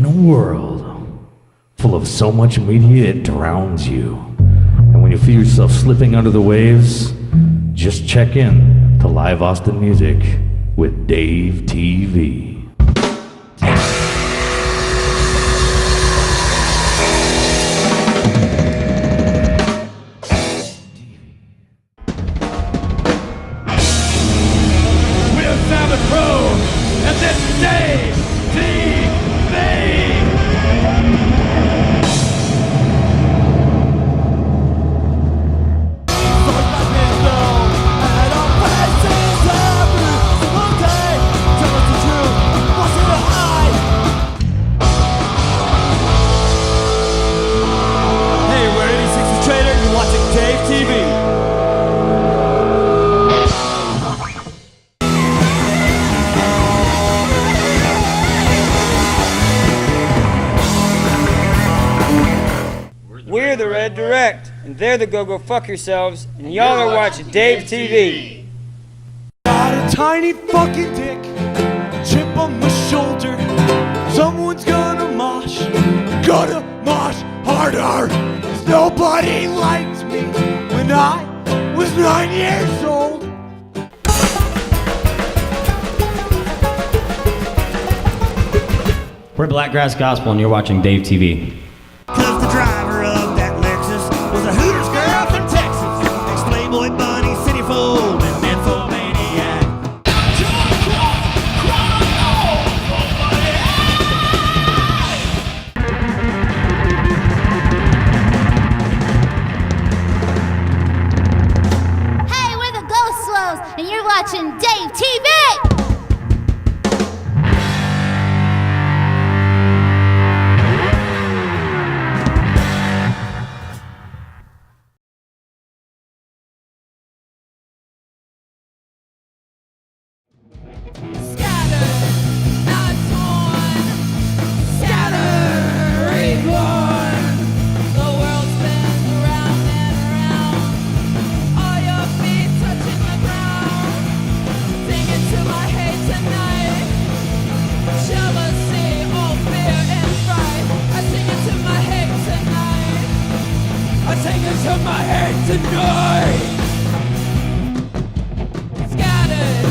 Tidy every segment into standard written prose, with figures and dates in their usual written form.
In a world full of so much media it drowns you, and when you feel yourself slipping under the waves, just check in to Live Austin Music with DaveTV. We're the Red Direct, and they're the Go Fuck Yourselves, and y'all are watching DaveTV. Got a tiny fucking dick, chip on my shoulder. Someone's gonna mosh harder. 'Cause nobody liked me when I was 9 years old. We're Blackgrass Gospel, and you're watching DaveTV. Cause the driver of that Lexus was a Hooters girl from Texas. Ex-Playboy bunny, city fold, and nymphomaniac. Hey, we're the Ghost Swells, and you're watching DaveTV! To my head tonight. Scattered,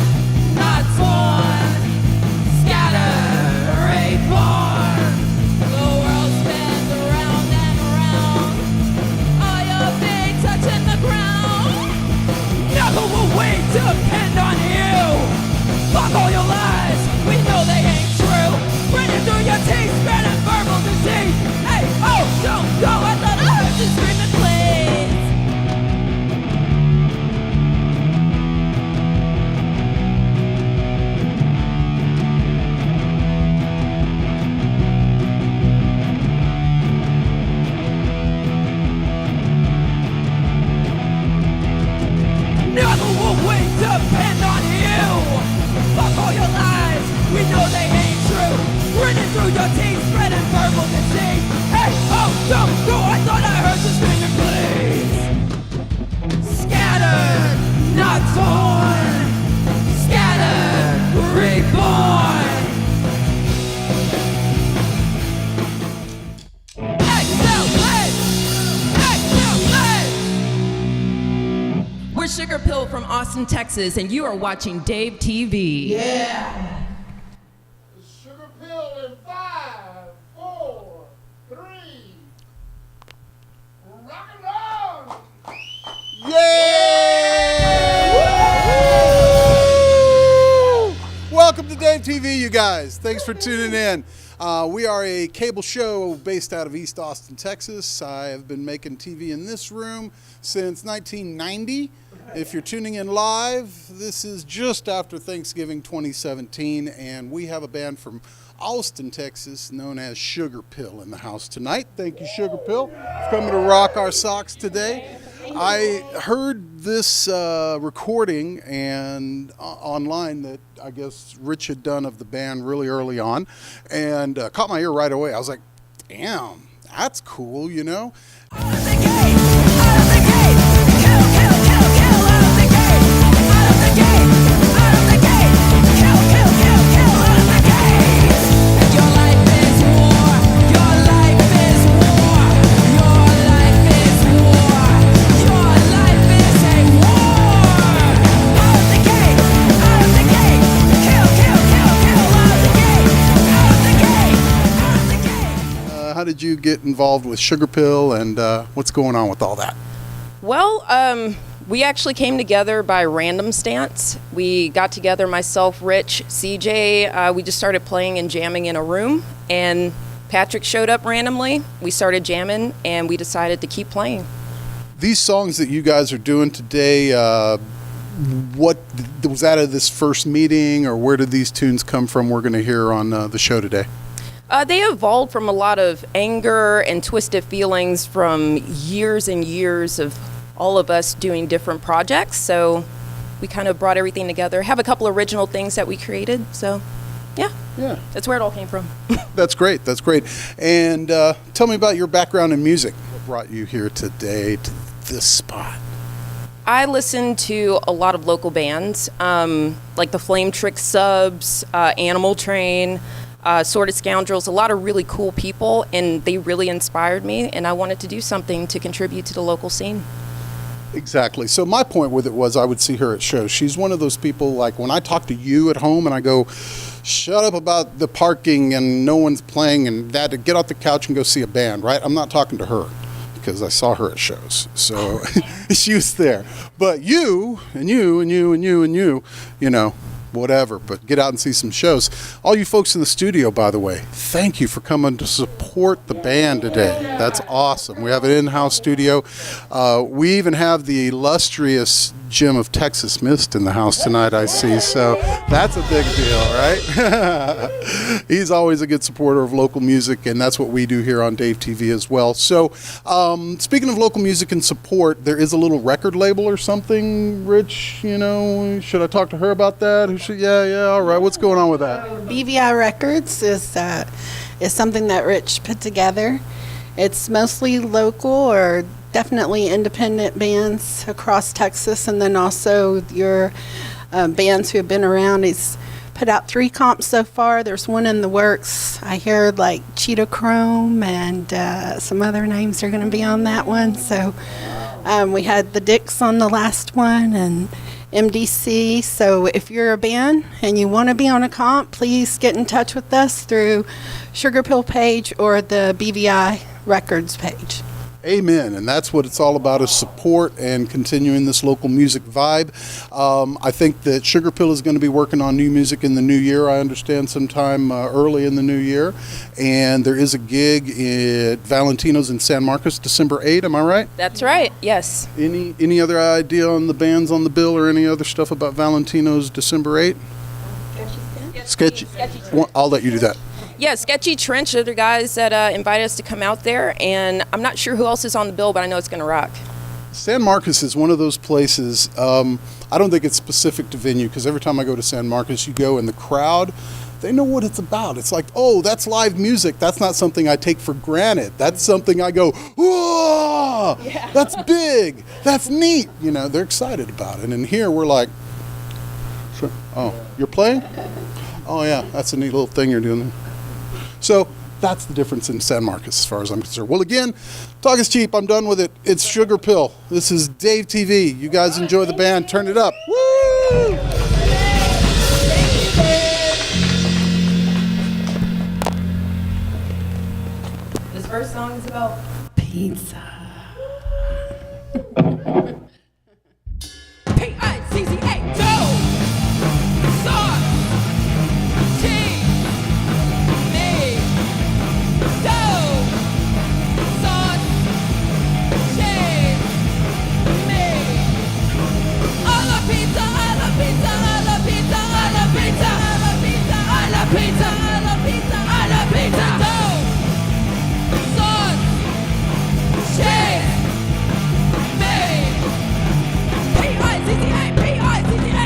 not torn. Scattered, reborn. The world spins around and around. All your feet touching the ground. Never will we depend on you. Fuck all your lies, we know they ain't true. Running through your teeth, spreading verbal disease. Hey, oh, don't go, I thought I heard you screaming, please. Never will we depend on you. Fuck all your lies, we know they ain't true. Running through your teeth, spreading verbal disease. Hey, oh, don't go, I thought I heard you screaming, please. Scattered, not torn. Scattered, reborn. We're Sugar Pill from Austin, Texas, and you are watching DaveTV. Yeah. Sugar Pill in 5, 4, 3. Rock and roll! Yeah! Welcome to DaveTV, you guys. Thanks for tuning in. We are a cable show based out of East Austin, Texas. I have been making TV in this room since 1990. If you're tuning in live, this is just after Thanksgiving 2017, and we have a band from Austin, Texas, known as Sugar Pill in the house tonight. Thank you, Sugar Pill, for coming to rock our socks today. I heard this recording and online that I guess Rich had done of the band really early on, and caught my ear right away. I was like, damn, that's cool, you know? Your life is war. you get involved with Sugar Pill, and what's going on with all that? Well, we actually came together by random stance. We got together, myself, Rich, CJ. We just started playing and jamming in a room, and Patrick showed up randomly. We started jamming, and we decided to keep playing. These songs that you guys are doing today, what was out of this first meeting, or where did these tunes come from we're going to hear on the show today? They evolved from a lot of anger and twisted feelings from years and years of all of us doing different projects. So we kind of brought everything together. Have a couple original things that we created. So yeah, that's where it all came from. That's great. That's great. And tell me about your background in music. What brought you here today to this spot? I listen to a lot of local bands, like the Flame Trick Subs, Animal Train, Sort of Scoundrels, a lot of really cool people, and they really inspired me, and I wanted to do something to contribute to the local scene. Exactly. So my point with it was I would see her at shows. She's one of those people, like when I talk to you at home and I go, shut up about the parking and no one's playing and that, to get off the couch and go see a band, right? I'm not talking to her because I saw her at shows. So she was there. But you and you and you and you and you know, whatever, but get out and see some shows. All you folks in the studio, by the way, thank you for coming to support the band today. That's awesome. We have an in-house studio. We even have the illustrious Jim of Texas Mist in the house tonight, I see, so that's a big deal, right? He's always a good supporter of local music, and that's what we do here on DaveTV as well. So speaking of local music and support, there is a little record label or something, Rich, you know, should I talk to her about that? Yeah, all right. What's going on with that? BVI Records is something that Rich put together. It's mostly local or definitely independent bands across Texas, and then also your bands who have been around. He's put out 3 comps so far. There's one in the works. I hear like Cheetah Chrome and some other names are going to be on that one. So we had the Dicks on the last one and MDC. So if you're a band and you want to be on a comp, please get in touch with us through Sugar Pill page or the BVI Records page. Amen, and that's what it's all about, is support and continuing this local music vibe. I think that Sugar Pill is going to be working on new music in the new year, I understand, sometime early in the new year. And there is a gig at Valentino's in San Marcos, December 8th, am I right? That's right, yes. Any other idea on the bands on the bill or any other stuff about Valentino's December 8th? Sketchy. I'll let you do that. Yeah, Sketchy Trench are the guys that invited us to come out there, and I'm not sure who else is on the bill, but I know it's going to rock. San Marcos is one of those places, I don't think it's specific to venue, because every time I go to San Marcos, you go and the crowd, they know what it's about. It's like, oh, that's live music. That's not something I take for granted. That's something I go, whoa, yeah. That's big. That's neat. You know, they're excited about it. And here we're like, sure. Oh, you're playing? Oh, yeah, that's a neat little thing you're doing there. So that's the difference in San Marcos as far as I'm concerned. Well, again, talk is cheap. I'm done with it. It's Sugar Pill. This is DaveTV. You guys enjoy the band. Turn it up. Woo! This first song is about pizza. P-I-C-C-A, dough, sauce, cheese, meat, dough, sauce, cheese, meat. I love pizza, I love pizza, I love pizza, I love pizza, I love pizza, I love pizza, I love pizza, I love pizza, dough, sauce, cheese, meat. P-I-C-C-A, P-I-C-C-A.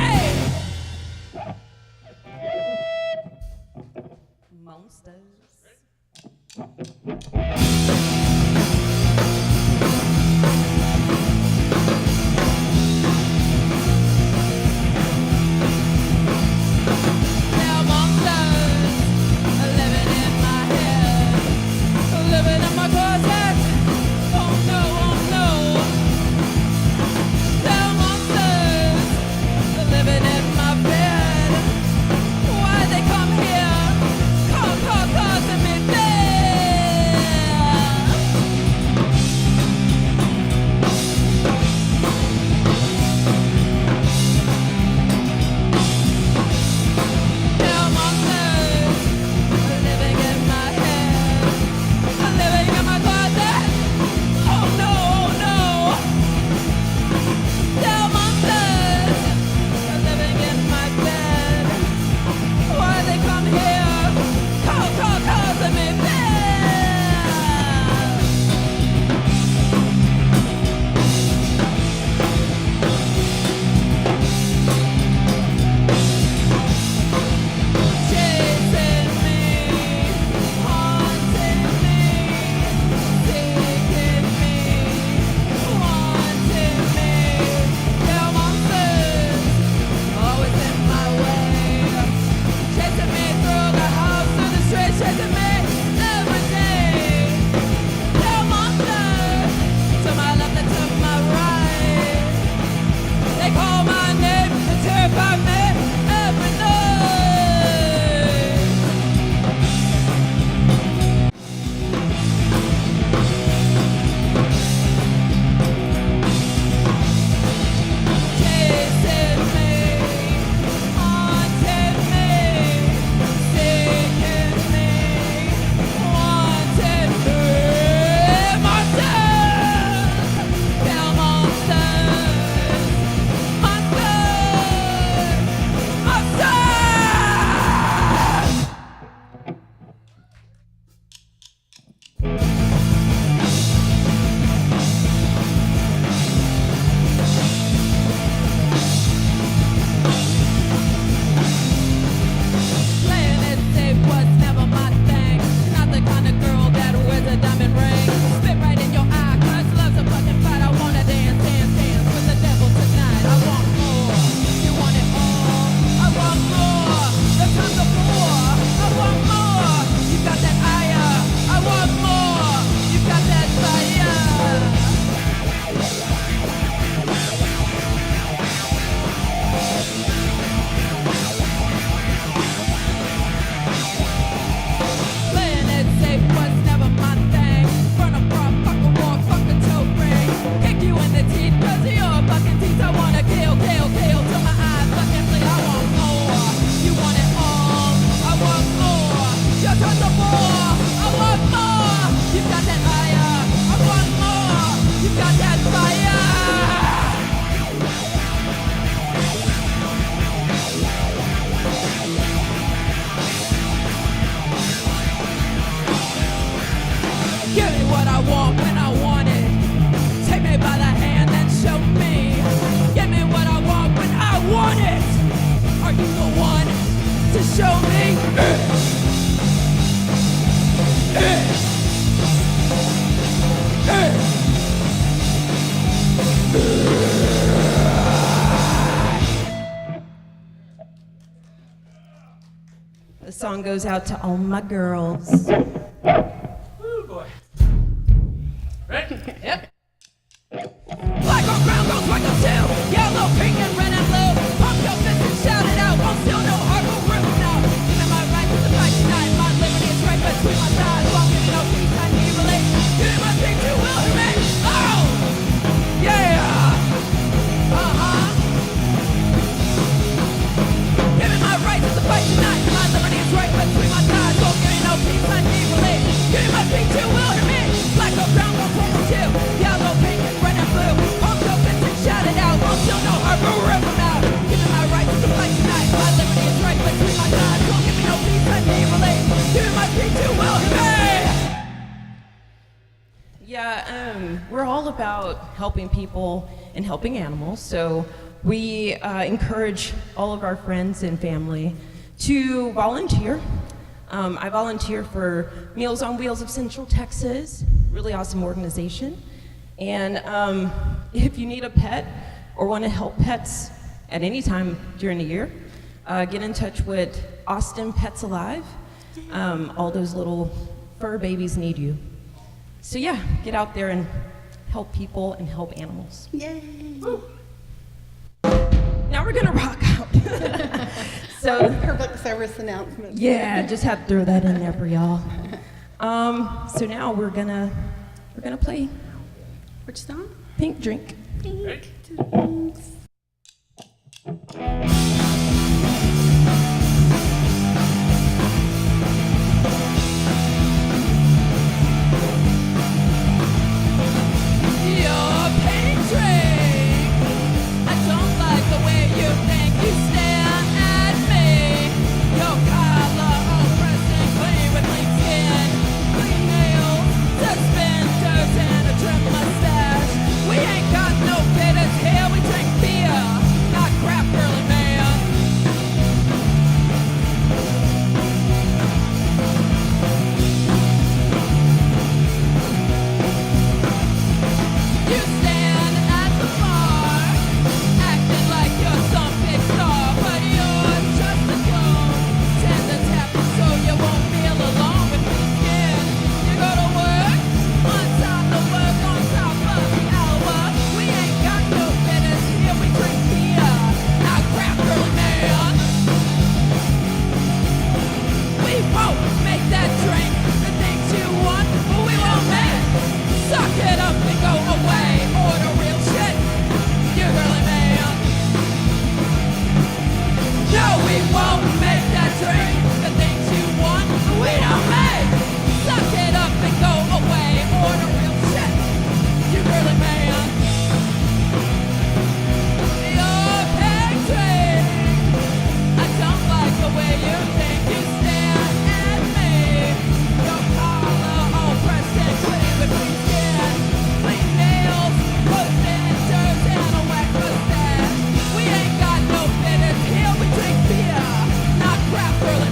Monsters. Now monsters are living in my head, living in my closet. Oh no, oh no. Now monsters are living in my bed. Why they come here? Causing me death. Are you the one to show me? The song goes out to all my girls. Ooh, boy. Ready? Yep. Black on brown goes white goes too. Yellow, pink, and red and blue. Pump your fist and shout it out. Won't steal no heart, will rip it out. Give me my right to the fight tonight. My liberty is right between my thighs. Won't give me no peace, I need relief. Give me my thing, you will hear me. Oh! Yeah! Uh-huh. Give me my right to the fight tonight. My liberty is right between my thighs. Won't give me no peace, I need relief. Give me my thing, you will hear me. Black or brown, goes purple too. Yellow, pink, and red and blue. Pump your fist and shout it out. Won't steal no heart, will rip them out. Give me my right to the fight tonight. My liberty is right between my thighs. Won't give me no peace, I need relief. Give me my thing, you will hear me. Yeah, we're all about helping people and helping animals. So we encourage all of our friends and family to volunteer. I volunteer for Meals on Wheels of Central Texas, really awesome organization. And if you need a pet or want to help pets at any time during the year, get in touch with Austin Pets Alive. All those little fur babies need you. So yeah, get out there and help people and help animals. Yay! Woo. Now we're gonna rock out. So Public service announcement. yeah, just had to throw that in there for y'all. So now we're gonna play Which song? Pink Drink. Thanks. Your pink drink. I don't like the way you think you stare at me. Your collar all pressed and clean with clean skin, clean nails, suspenders, and a trim mustache. We ain't got no bitters here. We drink beer, not crap, girly man. You stand at the bar, acting like you're some big star, but you're just a clone. Tend to tap you so you won't feel alone with me skin. You go to work, on time to work, on top of the hour. We ain't got no bitters here, we drink beer, not crap, girly man. We won't make that drink the things you want, but we won't make. Suck it up and go away. Order real shit, you girly man. No, we won't make that drink the things you want, but we don't make. Suck it up and go away. Order real shit, you girly man. Your pink drink. I don't like the way you think you stare at me. Your collar all pressed and clean with clean skin, clean nails, suspenders, and a wet mustache. We ain't got no bitters here. We drink beer, not crap, girly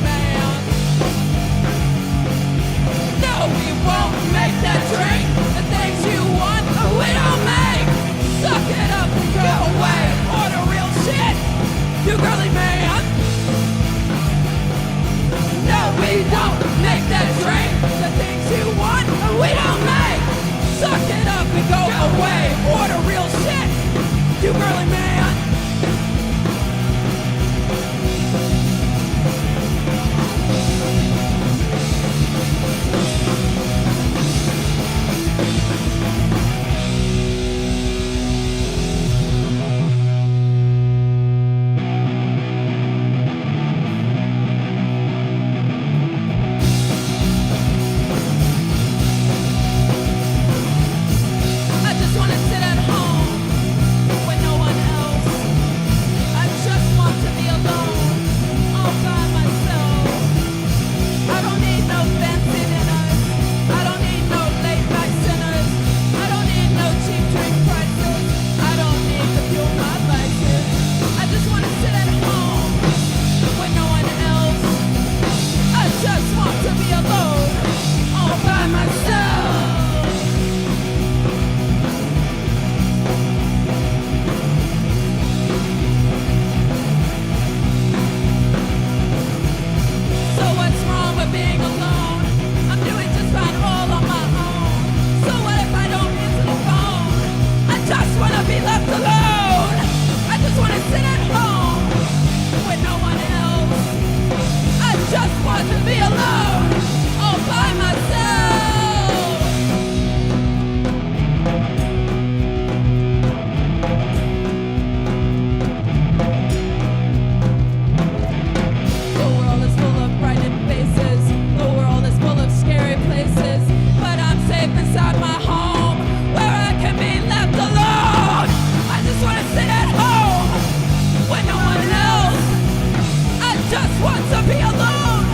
just want to be alone,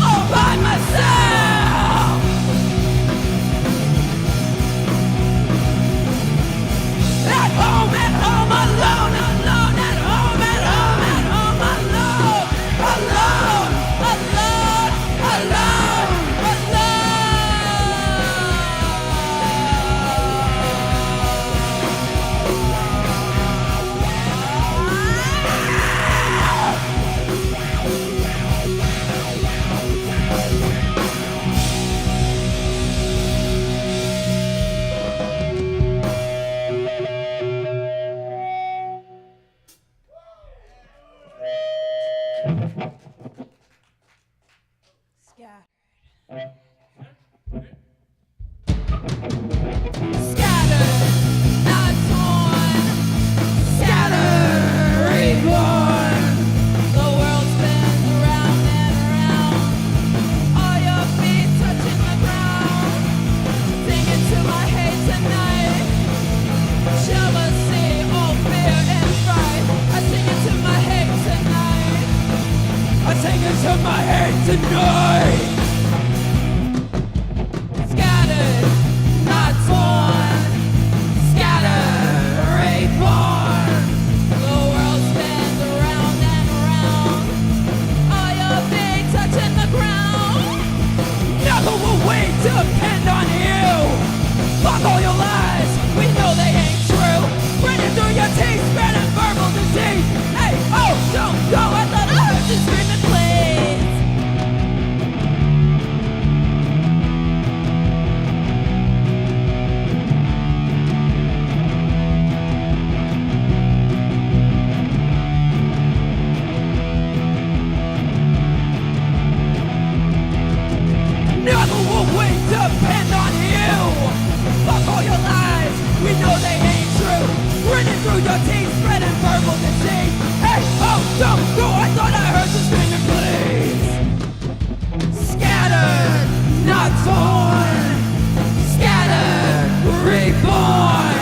all by myself. At home, alone, alone, at home, alone, alone, alone, alone, to my head tonight. Scattered, not torn. Scattered, reborn. The world spins around and around. All your feet touching the ground. Nothing will wait to depend on you. Fuck all your lies, we know they ain't true. Running through your teeth, spreading verbal disease. Hey, oh, don't go, I thought I heard you screaming, please. Nothing will wait to depend on you. Fuck all your lies, we know they ain't true. Running through your teeth, spreading verbal disease. Hey, oh, don't go, I thought I heard you screaming, please. Scattered, not torn. Scattered, reborn.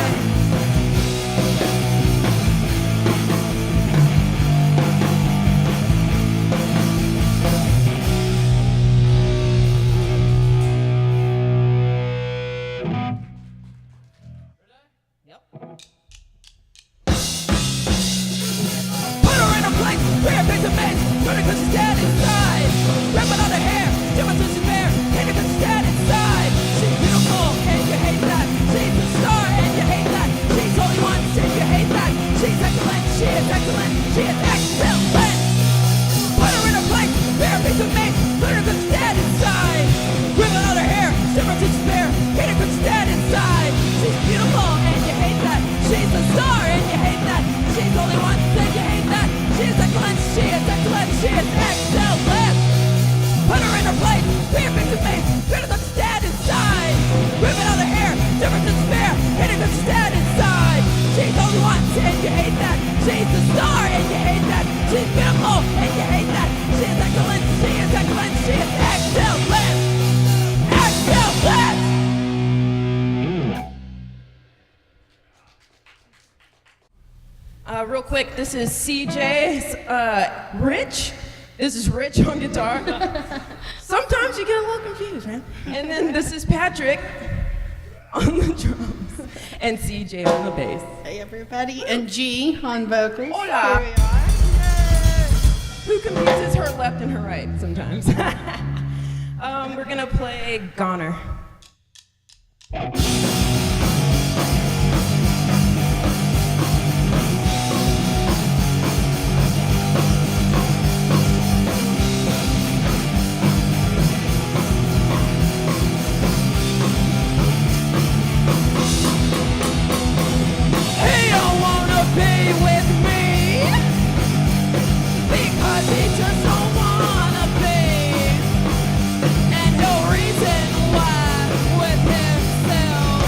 Real quick, this is CJ's Rich. This is Rich on guitar. Sometimes you get a little confused, man. And then this is Patrick on the drums and CJ on the bass. Hey everybody, and G on vocals. Hola. Here we are. Who confuses her left and her right sometimes. We're gonna play Goner. And no reason why with himself.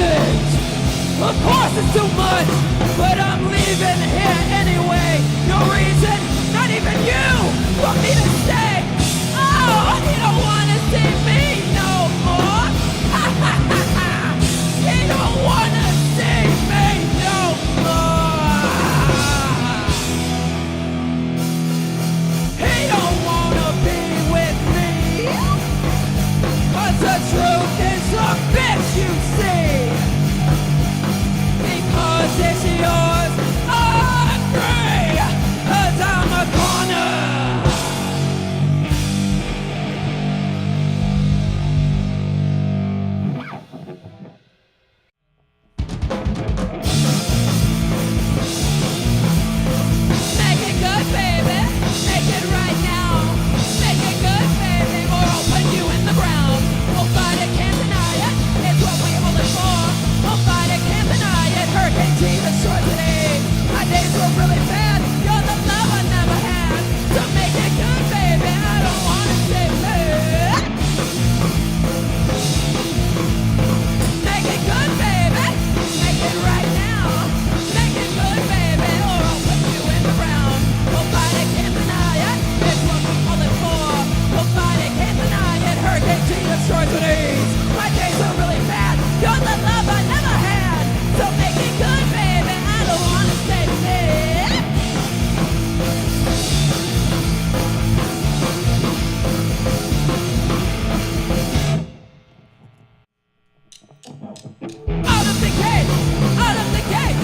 things. Of course it's too much, but I'm leaving here anyway. No reason, not even you, for me to stay. Oh, you don't wanna see me no more. You don't wanna see me no more. He don't wanna be with me. 'Cause the truth is a bitch, you see. Because it's yours, I agree. 'Cause I'm a corner. Make it good, baby. Make it right now. Make it good, baby, or I'll put you in the ground. We'll fight it, can't deny it. It's what we all live for. We'll fight it, can't deny it. Hurricane G, the short today. My days were really bad. You're the love I never had. So make it good, baby. I don't wanna stay bad. Make it good, baby. Make it right now. Make it good, baby, or I'll put you in the ground. We'll fight it, can't deny it. It's what we all live for. We'll fight it, can't deny it. Hurricane G, the short today. My days were really bad. You're the love I never had. So make it good, baby. I don't wanna stay dead. Out of the gate, out of the gate.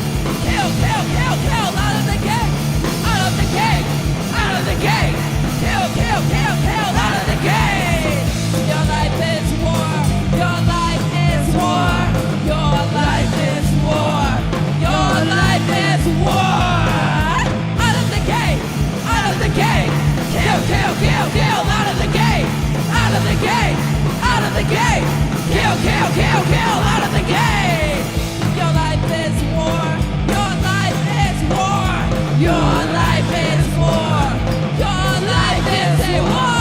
Kill, kill, kill, kill. Out of the gate, out of the gate, out of the gate. Kill, kill, kill, kill. Out of the gate. Your life is war. Your life is war. Your life is war. Your life is war. Out of the gate, out of the gate. Kill, kill, kill, kill. Out of the gate, out of the gate, out of the gate. Kill, kill, kill, kill. Out of the gate. Your life is war. Your life is war. Your life is war. Your life is a war.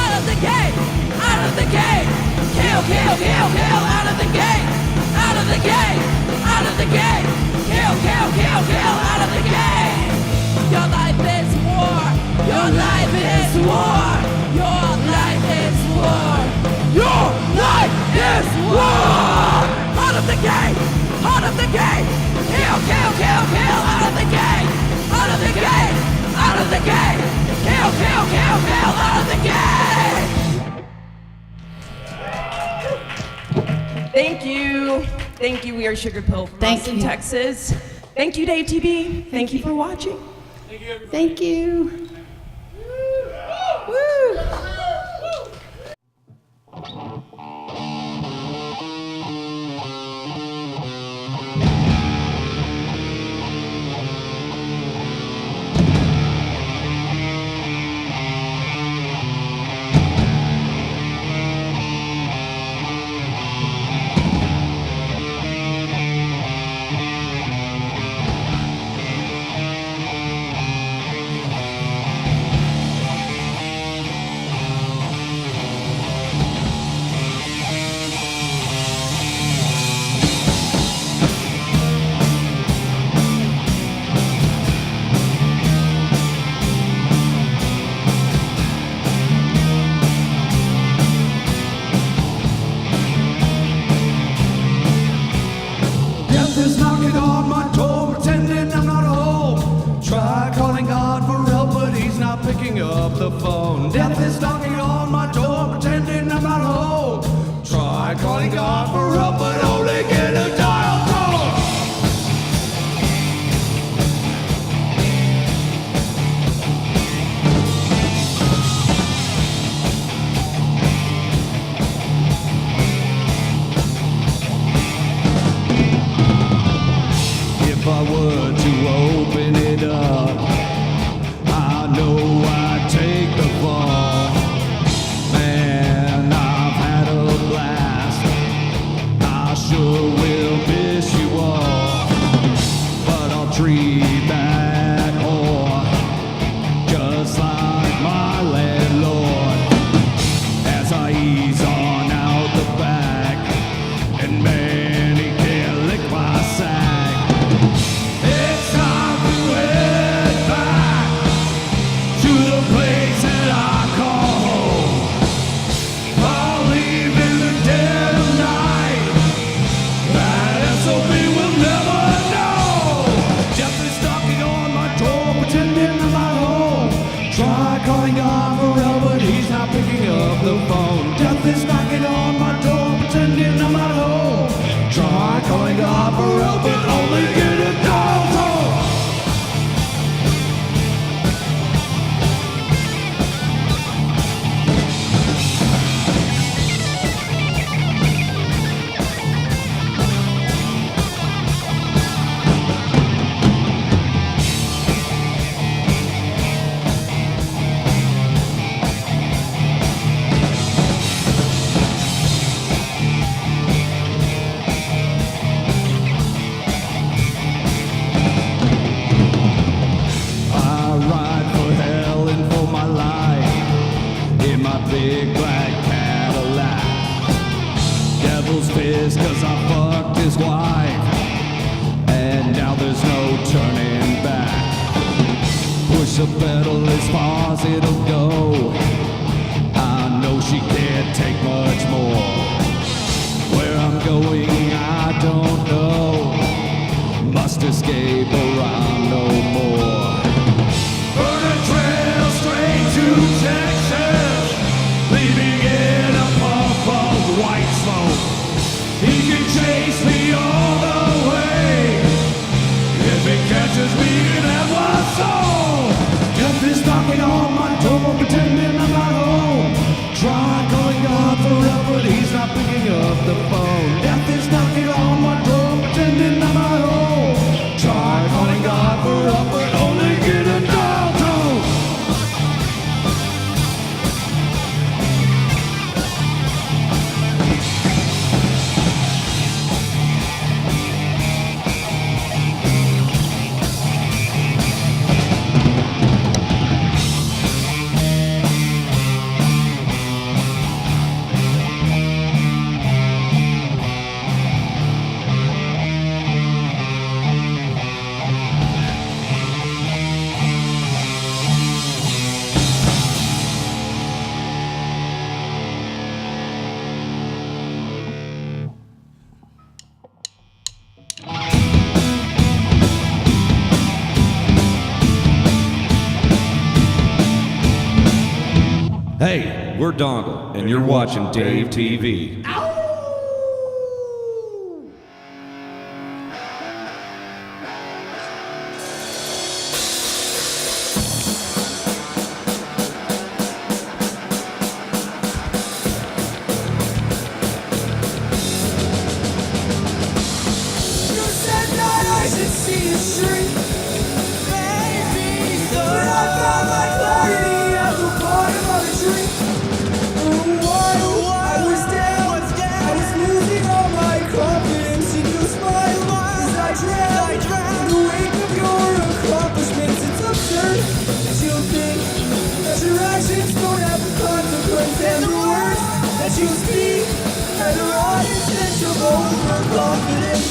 Out of the gate, out of the gate. Kill, kill, kill, kill. Out of the gate, out of the gate, out of the gate. Kill, kill, kill, kill. Out of the gate. Your life is war. Your life is war. Your life is war. Your life is war. Out of the gate, out of the gate. Kill, kill, kill, kill. Out of the gate, out of the gate, out of the gate. Kill, kill, kill, kill. Out of the gate. Thank you. Thank you. We are Sugar Pill from Austin, Texas. Thank you, DaveTV. Thank you for watching. Thank you. Woo! picking up the phone. Death is knocking on my door, pretending I'm not home. Try calling God for help, but only get a dial tone. If I were to open it up, I know I'd take the fall. the phone. Death is knocking on my door, pretending I'm at home. Try calling God for help, but only get a dial tone. Big black Cadillac, devil's fist 'cause I fucked his wife, and now there's no turning back. Push the pedal as far as it'll go. I know she can't take much more. Where I'm going I don't know. Must escape around no more. Burn a trail straight to Texas, leaving in a puff of white smoke. He can chase me all the way if he catches me in that one soul. Death is knocking on my door, pretending I'm not home. Try calling God for help, but he's not picking up the phone. Death is knocking on my door, pretending I'm not home. Try calling God for help, but only get a dial tone. Hey, we're Dongle, and you're watching DaveTV. You speak and are essential overconfidence.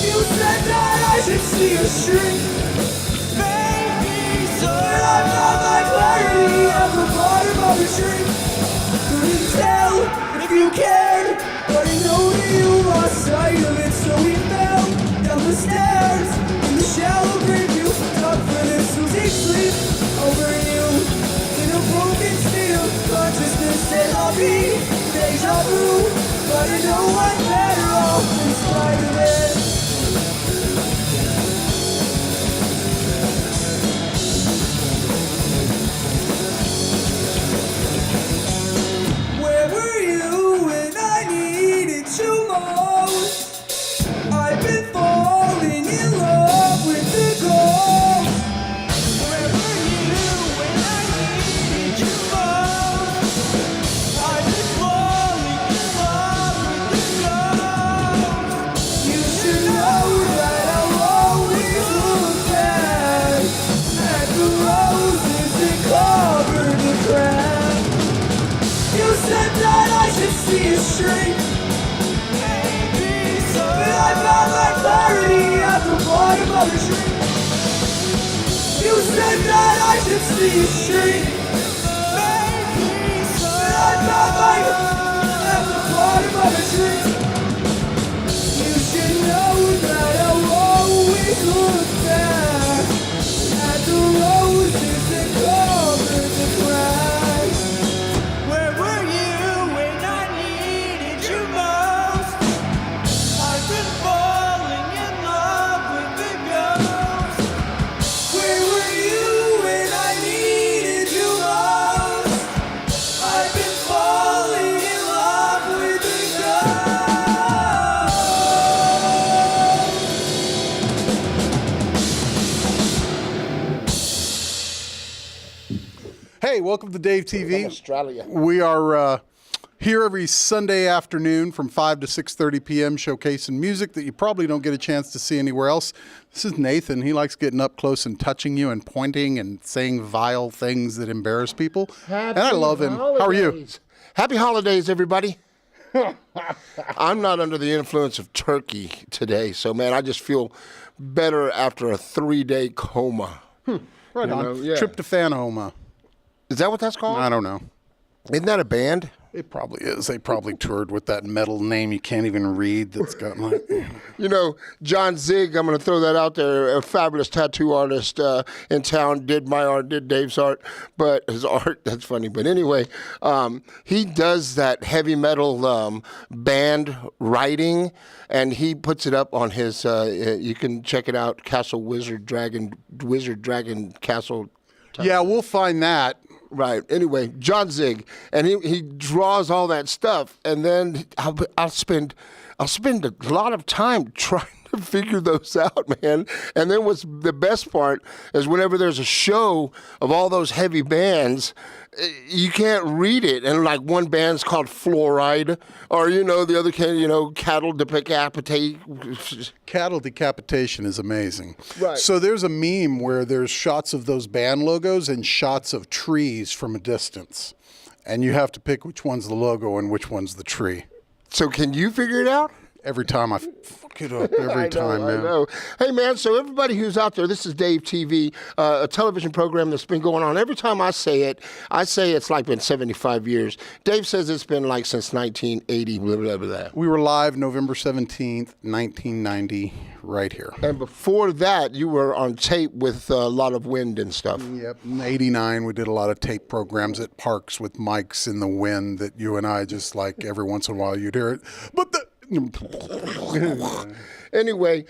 You said that I should see a shrink. Maybe so. But I found my clarity at the bottom of a tree. Couldn't tell if you cared, but I know that you lost sight of it, so we fell down the stairs in the shallow grave. You confidence will take sleep over you in a broken state of consciousness. And I'll be deja vu, but I know I'm better off in spite of it. Where were you when I needed you most? I've been falling in love with the ghost. Where were you when I needed you most? I've been falling in love with the ghost. You should know that I'll always look back at the roses that cover the cracks. You said that I should see a shrink. Maybe so. But I found my clarity at the bottom of a tree. You said that I should see a shrink. Maybe so. But I found my at the bottom of a tree. You should know that Hey, welcome to Dave TV. Australia. We are here every Sunday afternoon from 5 to 6:30 p.m. showcasing music that you probably don't get a chance to see anywhere else. This is Nathan. He likes getting up close and touching you and pointing and saying vile things that embarrass people. And I love him. How are you? Happy holidays, everybody. I'm not under the influence of turkey today, so man, I just feel better after a 3-day coma. Right on. Tryptophanoma. Is that what that's called? I don't know. Isn't that a band? It probably is. They probably toured with that metal name you can't even read that's got like... You know, John Zig, I'm going to throw that out there, a fabulous tattoo artist in town, did my art, did Dave's art, but his art, that's funny. But anyway, he does that heavy metal band writing, and he puts it up on his, you can check it out, Castle Wizard Dragon Castle. Yeah, we'll find that. Right. Anyway, John Zig, and he draws all that stuff, and then I'll spend a lot of time trying to figure those out, man. And then what's the best part is whenever there's a show of all those heavy bands, you can't read it. And like one band's called Fluoride, or the other can, Cattle Decapitate. Cattle Decapitation is amazing. Right. So there's a meme where there's shots of those band logos and shots of trees from a distance. And you have to pick which one's the logo and which one's the tree. So can you figure it out? Every time I fuck it up, every time, man. I know. Hey, man, so everybody who's out there, this is Dave TV, a television program that's been going on. Every time I say it's like been 75 years. Dave says it's been like since 1980, blah, blah, blah. We were live November 17th, 1990, right here. And before that, you were on tape with a lot of wind and stuff. Yep. In 89, we did a lot of tape programs at parks with mics in the wind that you and I just like every once in a while you'd hear it. But Anyway,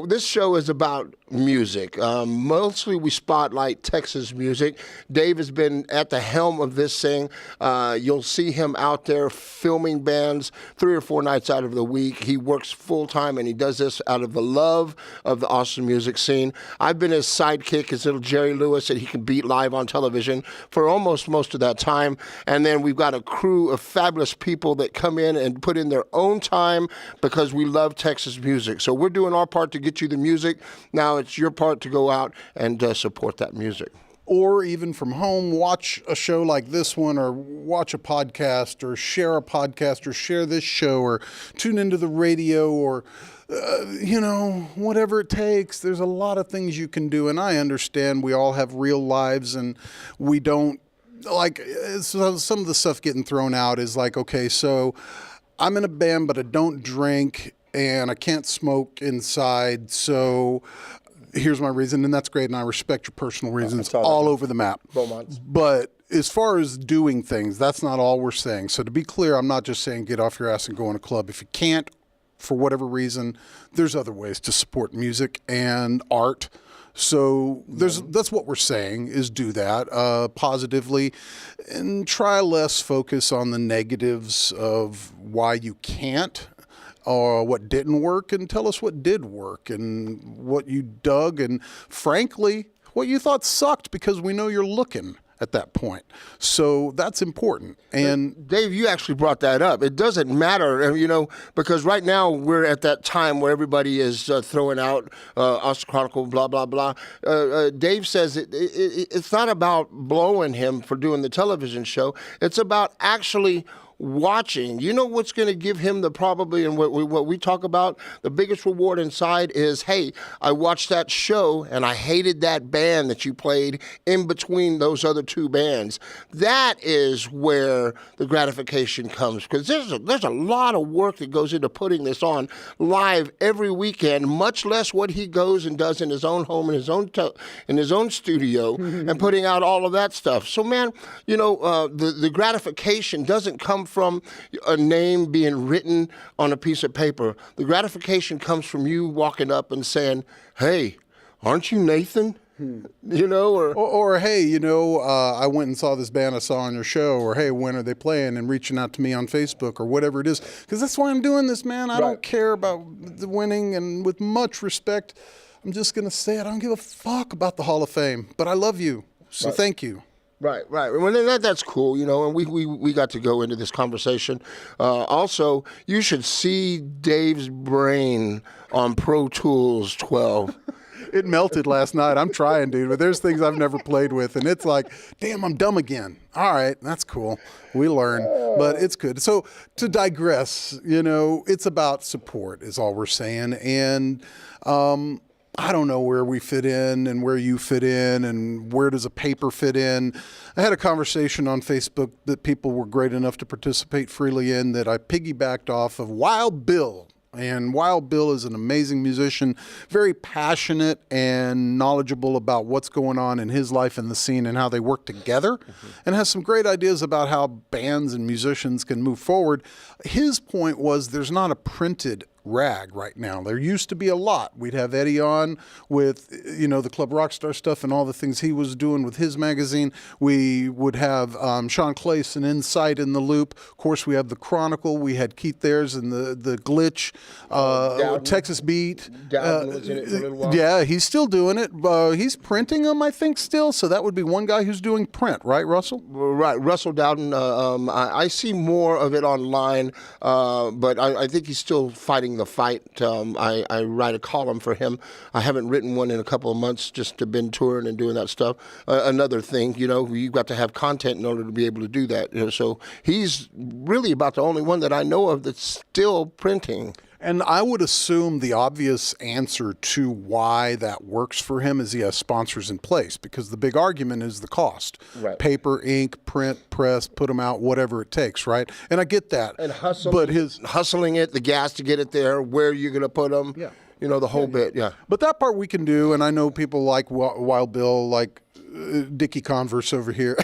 this show is about music. Mostly we spotlight Texas music. Dave has been at the helm of this thing. You'll see him out there filming bands 3 or 4 nights out of the week. He works full time, and he does this out of the love of the Austin music scene. I've been his sidekick, his little Jerry Lewis that he can beat live on television for almost most of that time. And then we've got a crew of fabulous people that come in and put in their own time because we love Texas music. So we're doing our part to get you the music. Now it's your part to go out and support that music. Or even from home, watch a show like this one, or watch a podcast, or share a podcast, or share this show, or tune into the radio, or, whatever it takes. There's a lot of things you can do, and I understand we all have real lives, and we don't, some of the stuff getting thrown out is like, okay, so I'm in a band, but I don't drink, and I can't smoke inside, so here's my reason, and that's great, and I respect your personal reasons all over the map. Beaumont. But as far as doing things, that's not all we're saying. So to be clear, I'm not just saying get off your ass and go in a club. If you can't, for whatever reason, there's other ways to support music and art. So that's what we're saying, is do that positively and try less focus on the negatives of why you can't or what didn't work, and tell us what did work and what you dug and, frankly, what you thought sucked, because we know you're looking at that point. So that's important. And Dave, you actually brought that up. It doesn't matter, because right now we're at that time where everybody is throwing out Austin Chronicle, blah, blah, blah. Dave says it's not about blowing him for doing the television show. It's about actually watching. You know what's going to give him and what we talk about, the biggest reward inside is, hey, I watched that show and I hated that band that you played in between those other 2 bands. That is where the gratification comes, because there's a lot of work that goes into putting this on live every weekend, much less what he goes and does in his own home, in his own studio, and putting out all of that stuff. So, man, the gratification doesn't come from a name being written on a piece of paper. The gratification comes from you walking up and saying, hey, aren't you Nathan? Or hey, I went and saw this band I saw on your show, or hey, when are they playing, and reaching out to me on Facebook or whatever it is, because that's why I'm doing this, man. I don't care about the winning, and with much respect, I'm just going to say it. I don't give a fuck about the Hall of Fame, but I love you, so thank you. Right. Well, that's cool, and we got to go into this conversation. Also, you should see Dave's brain on Pro Tools 12. It melted last night. I'm trying, dude, but there's things I've never played with, and it's like, damn, I'm dumb again. All right, that's cool. We learn, but it's good. So to digress, it's about support is all we're saying, and I don't know where we fit in and where you fit in and where does a paper fit in. I had a conversation on Facebook that people were great enough to participate freely in that I piggybacked off of Wild Bill. And Wild Bill is an amazing musician, very passionate and knowledgeable about what's going on in his life and the scene and how they work together, and has some great ideas about how bands and musicians can move forward. His point was there's not a printed rag right now. There used to be a lot. We'd have Eddie on with, the Club Rockstar stuff and all the things he was doing with his magazine. We would have Sean Clayson, Insight in the Loop. Of course, we have the Chronicle. We had Keith Thayers and the Glitch, Texas Beat. Dowden was in it for a little while. Yeah, he's still doing it. He's printing them, I think, still. So that would be one guy who's doing print, right, Russell? Right, Russell Dowden. I see more of it online, but I think he's still fighting the fight. I write a column for him. I haven't written one in a couple of months, just to been touring and doing that stuff. Another thing, you've got to have content in order to be able to do that. So he's really about the only one that I know of that's still printing. And I would assume the obvious answer to why that works for him is he has sponsors in place, because the big argument is the cost. Right. Paper, ink, print, press, put them out, whatever it takes, right? And I get that. And hustling it, the gas to get it there, where you're going to put them, the whole bit, yeah. But that part we can do, and I know people like Wild Bill, like Dickie Converse over here.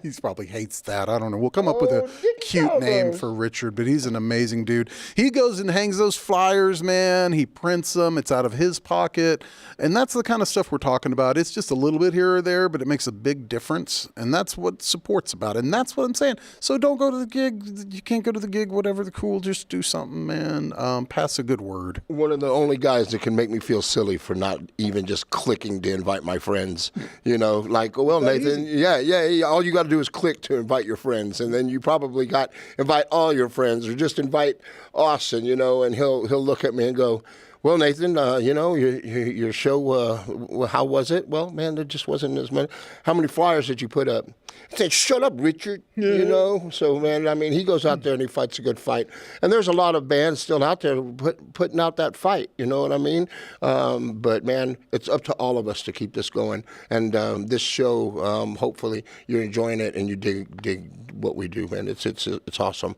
He probably hates that. I don't know. We'll come up with a cute name for Richard, but he's an amazing dude. He goes and hangs those flyers, man. He prints them. It's out of his pocket. And that's the kind of stuff we're talking about. It's just a little bit here or there, but it makes a big difference. And that's what support's about. And that's what I'm saying. So don't go to the gig. You can't go to the gig, whatever the cool. Just do something, man. Pass a good word. One of the only guys that can make me feel silly for not even just clicking to invite my friends. Like, well, Nathan, yeah. All you got to do is click to invite your friends, and then you probably got invite all your friends, or just invite Austin, and he'll look at me and go, well, Nathan, your show, how was it? Well, man, there just wasn't as many. How many flyers did you put up? I said, shut up, Richard, So, man, I mean, he goes out there and he fights a good fight. And there's a lot of bands still out there putting out that fight, you know what I mean? But, man, it's up to all of us to keep this going. And this show, hopefully, you're enjoying it and you dig what we do, man. It's awesome.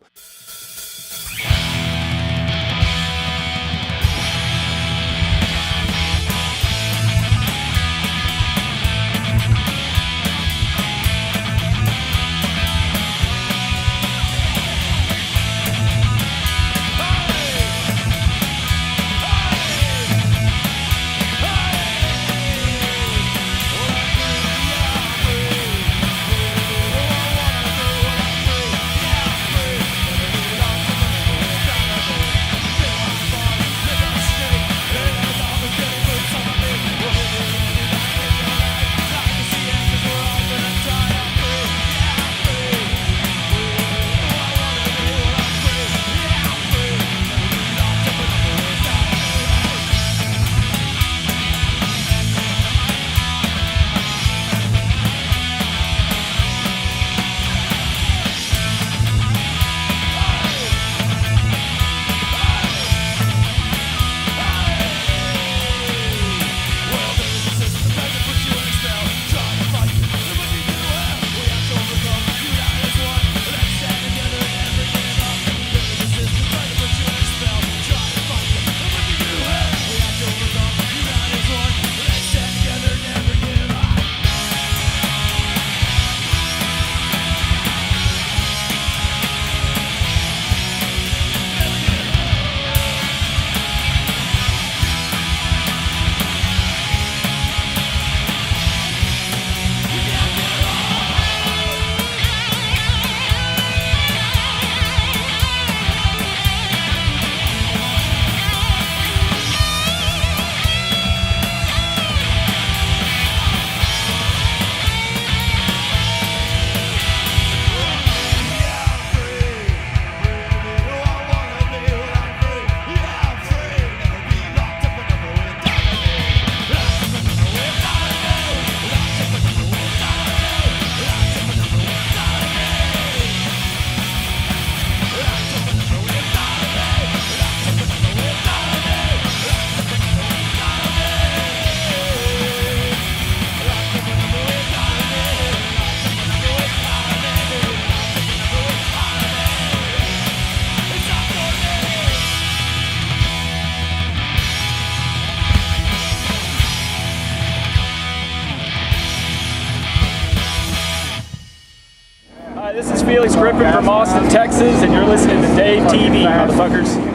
Felix Griffin from Austin, Texas, and you're listening to Dave TV, motherfuckers.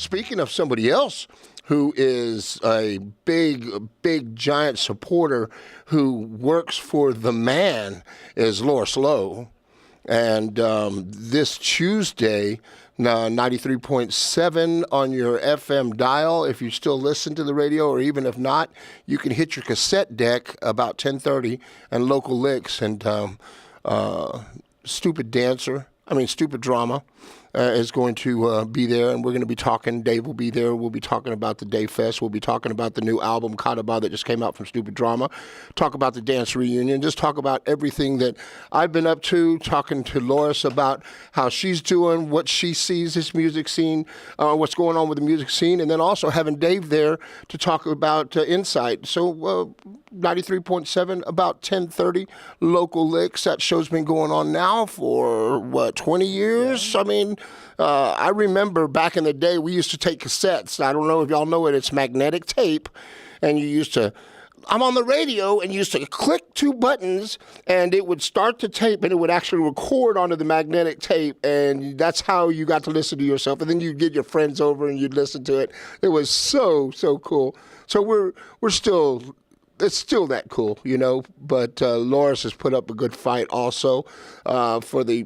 Speaking of somebody else who is a big, giant supporter who works for the man is Laura Slow. And this Tuesday, 93.7 on your FM dial. If you still listen to the radio, or even if not, you can hit your cassette deck about 10:30 and local licks. And Stupid Drama is going to be there, and we're going to be talking. Dave will be there. We'll be talking about the Day Fest. We'll be talking about the new album, Kadaba, that just came out from Stupid Drama. Talk about the dance reunion. Just talk about everything that I've been up to. Talking to Loris about how she's doing, what she sees this music scene, what's going on with the music scene, and then also having Dave there to talk about Insight. So 93.7, about 10:30, local licks. That show's been going on now for, 20 years? I mean, I remember back in the day, we used to take cassettes. I don't know if y'all know it. It's magnetic tape. And you used to, I'm on the radio, and you used to click two buttons, and it would start the tape, and it would actually record onto the magnetic tape. And that's how you got to listen to yourself. And then you'd get your friends over, and you'd listen to it. It was so cool. So we're still... It's still that cool, but Loris has put up a good fight also for the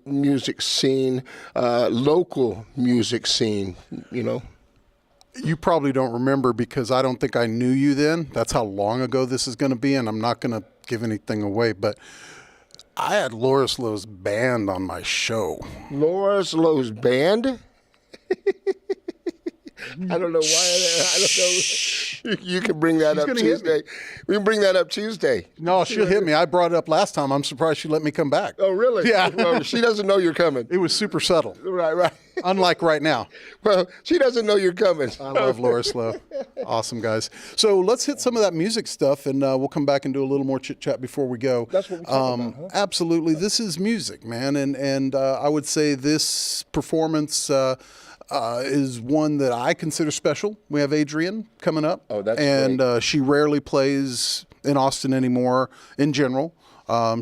music scene, local music scene, You probably don't remember because I don't think I knew you then. That's how long ago this is going to be, and I'm not going to give anything away, but I had Loris Lowe's band on my show. Loris Lowe's band? I don't know why. I don't know. You can bring that up Tuesday. We can bring that up Tuesday. No, she'll hit me. I brought it up last time. I'm surprised she let me come back. Oh, really? Yeah. Well, she doesn't know you're coming. It was super subtle. Right. Unlike right now. Well, she doesn't know you're coming. I love Laura Slow. Awesome, guys. So let's hit some of that music stuff, and we'll come back and do a little more chit-chat before we go. That's what we're talking about, huh? Absolutely. This is music, man, and I would say this performance is one that I consider special. We have Adrian coming up. Oh, that's and great. She rarely plays in Austin anymore in general.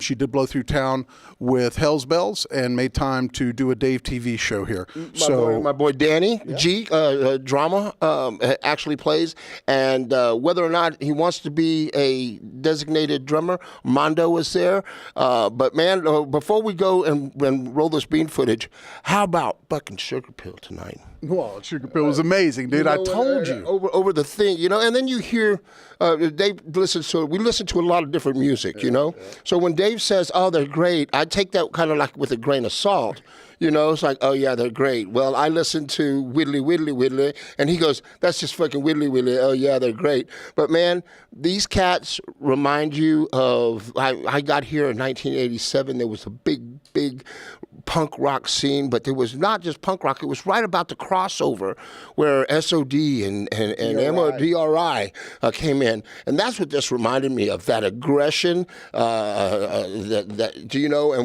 She did blow through town with Hell's Bells and made time to do a Dave TV show here. My boy Danny G, drama, actually plays, and whether or not he wants to be a designated drummer, Mondo is there. But man, before we go and roll this bean footage, how about fucking Sugar Pill tonight? Well, Sugar Pill was amazing, dude. I told you. Over the thing, and then you hear Dave listens to. We listen to a lot of different music, So when Dave says, "Oh, they're great," I take that kind of like with a grain of salt. It's like, oh yeah, they're great. Well, I listen to Whittly, Whittly, Whittly, and he goes, that's just fucking Whittly, Whittly. Oh yeah, they're great. But man, these cats remind you of, I got here in 1987, there was a big punk rock scene, but there was not just punk rock, it was right about the crossover where SOD and MODRI came in. And that's what this reminded me of, that aggression, and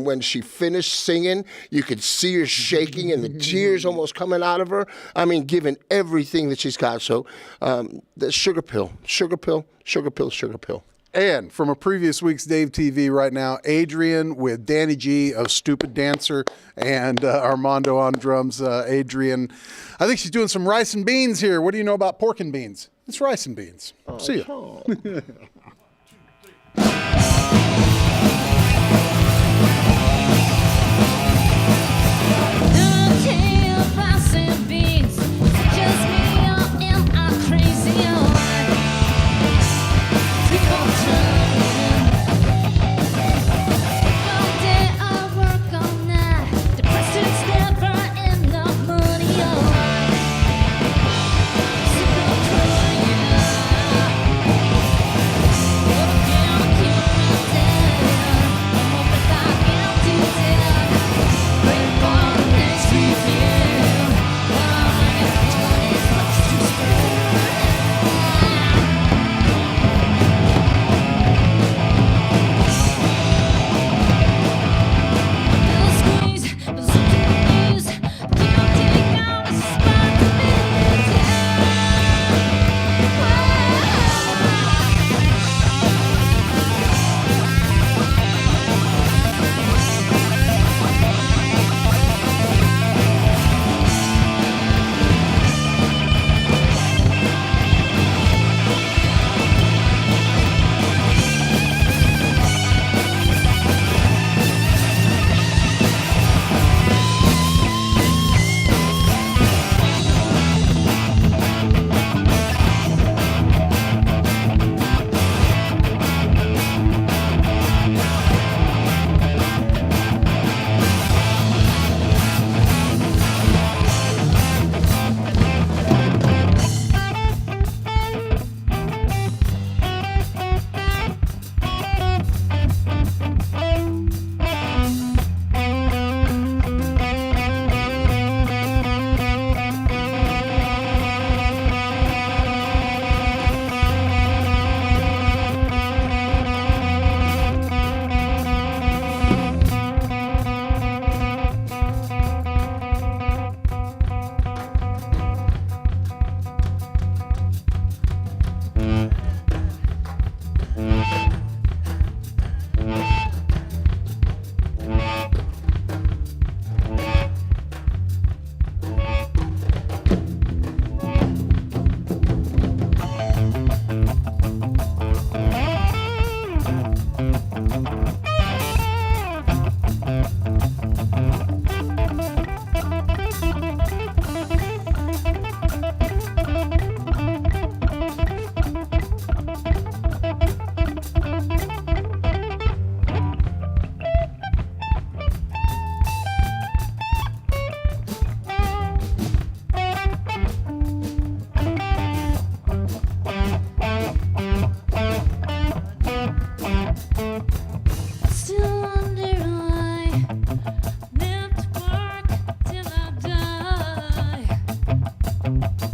when she finished singing, you could see her shaking and the tears almost coming out of her. I mean, giving everything that she's got. So the Sugar Pill, Sugar Pill, Sugar Pill, Sugar Pill. And from a previous week's Dave TV right now, Adrian with Danny G of Stupid Dancer and Armando on drums. Adrian, I think she's doing some rice and beans here. What do you know about pork and beans? It's rice and beans. See ya.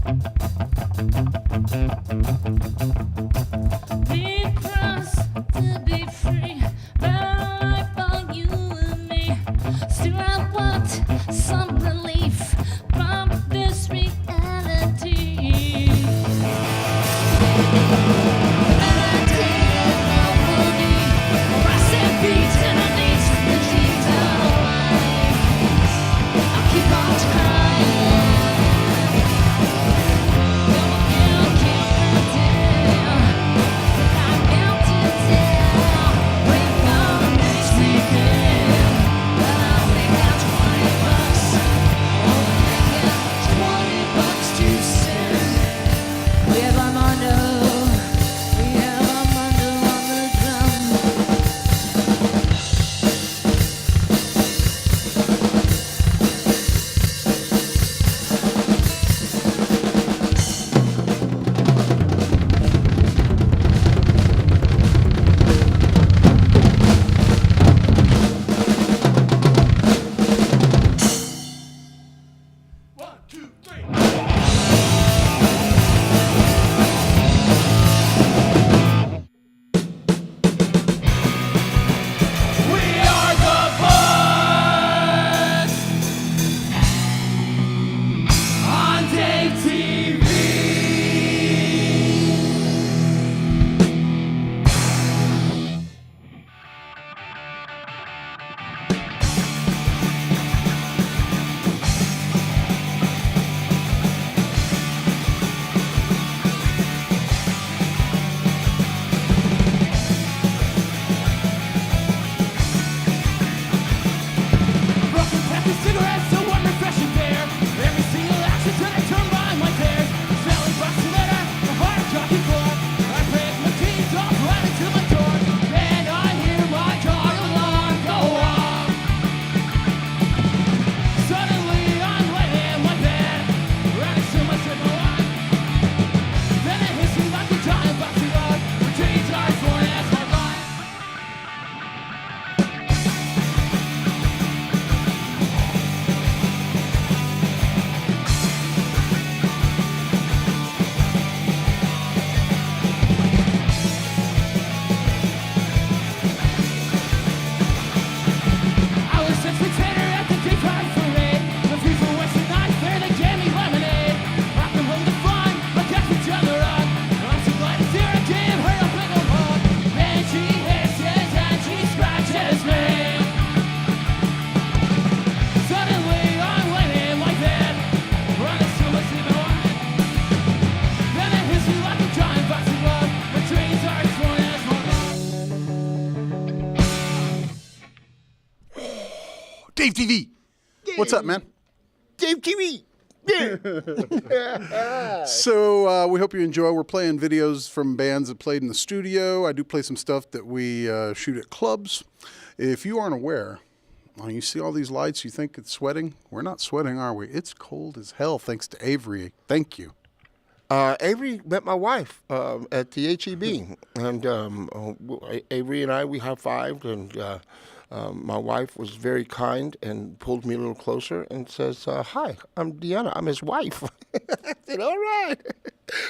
Be cross to be free, better life for you and me. Still I want some relief from this reality. I didn't know money, or I said beats and I need the keys out of life. I'll keep on trying. Dave TV. What's up, man? Dave TV. So we hope you enjoy. We're playing videos from bands that played in the studio. I do play some stuff that we shoot at clubs. If you aren't aware, when you see all these lights, you think it's sweating. We're not sweating, are we? It's cold as hell, thanks to Avery. Thank you. Avery met my wife at the HEB, and Avery and I, we high-fived, and my wife was very kind and pulled me a little closer and says, "Hi, I'm Deanna. I'm his wife." I said, "All right."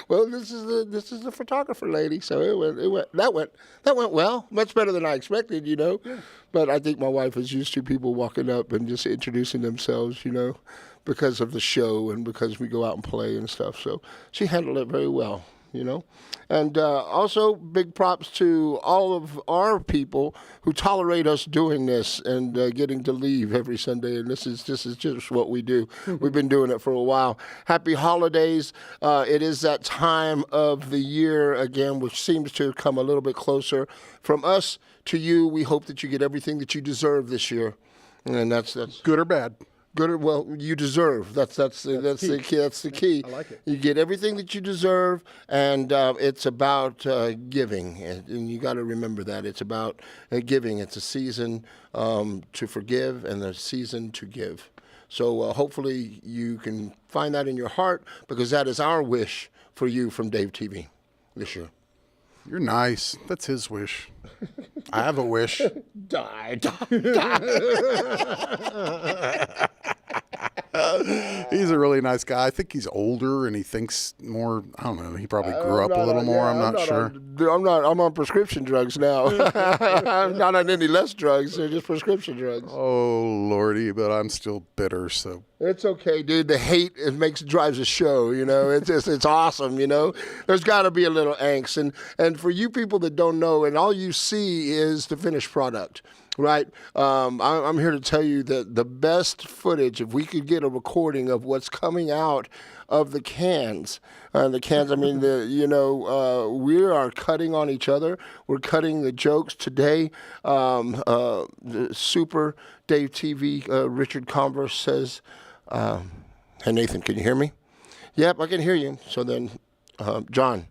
Well, this is the photographer lady. So that went well, much better than I expected, you know. Yeah. But I think my wife is used to people walking up and just introducing themselves, you know, because of the show and because we go out and play and stuff. So she handled it very well, you know. And also big props to all of our people who tolerate us doing this and getting to leave every Sunday. And this is just what we do. We've been doing it for a while. Happy holidays. It is that time of the year again, which seems to come a little bit closer. From us to you, we hope that you get everything that you deserve this year. And that's good or bad. Good or well, you deserve. That's the key. I like it. You get everything that you deserve, and it's about giving. And you got to remember that it's about giving. It's a season to forgive and a season to give. So hopefully you can find that in your heart, because that is our wish for you from Dave TV this year. You're nice. That's his wish. I have a wish. Die. He's a really nice guy. I think he's older and he thinks more. I don't know. He probably grew up a little more. I'm not sure. I'm on prescription drugs now. I'm not on any less drugs. They're just prescription drugs. Oh lordy, but I'm still bitter. So it's okay, dude. The hate drives a show. You know, it's awesome. You know, there's got to be a little angst, and for you people that don't know, and all you see is the finished product. Right. I'm here to tell you that the best footage, if we could get a recording of what's coming out of the cans, I mean, we are cutting on each other. We're cutting the jokes today. The Super Dave TV, Richard Converse says, hey, Nathan, can you hear me? Yep, I can hear you. So then, John,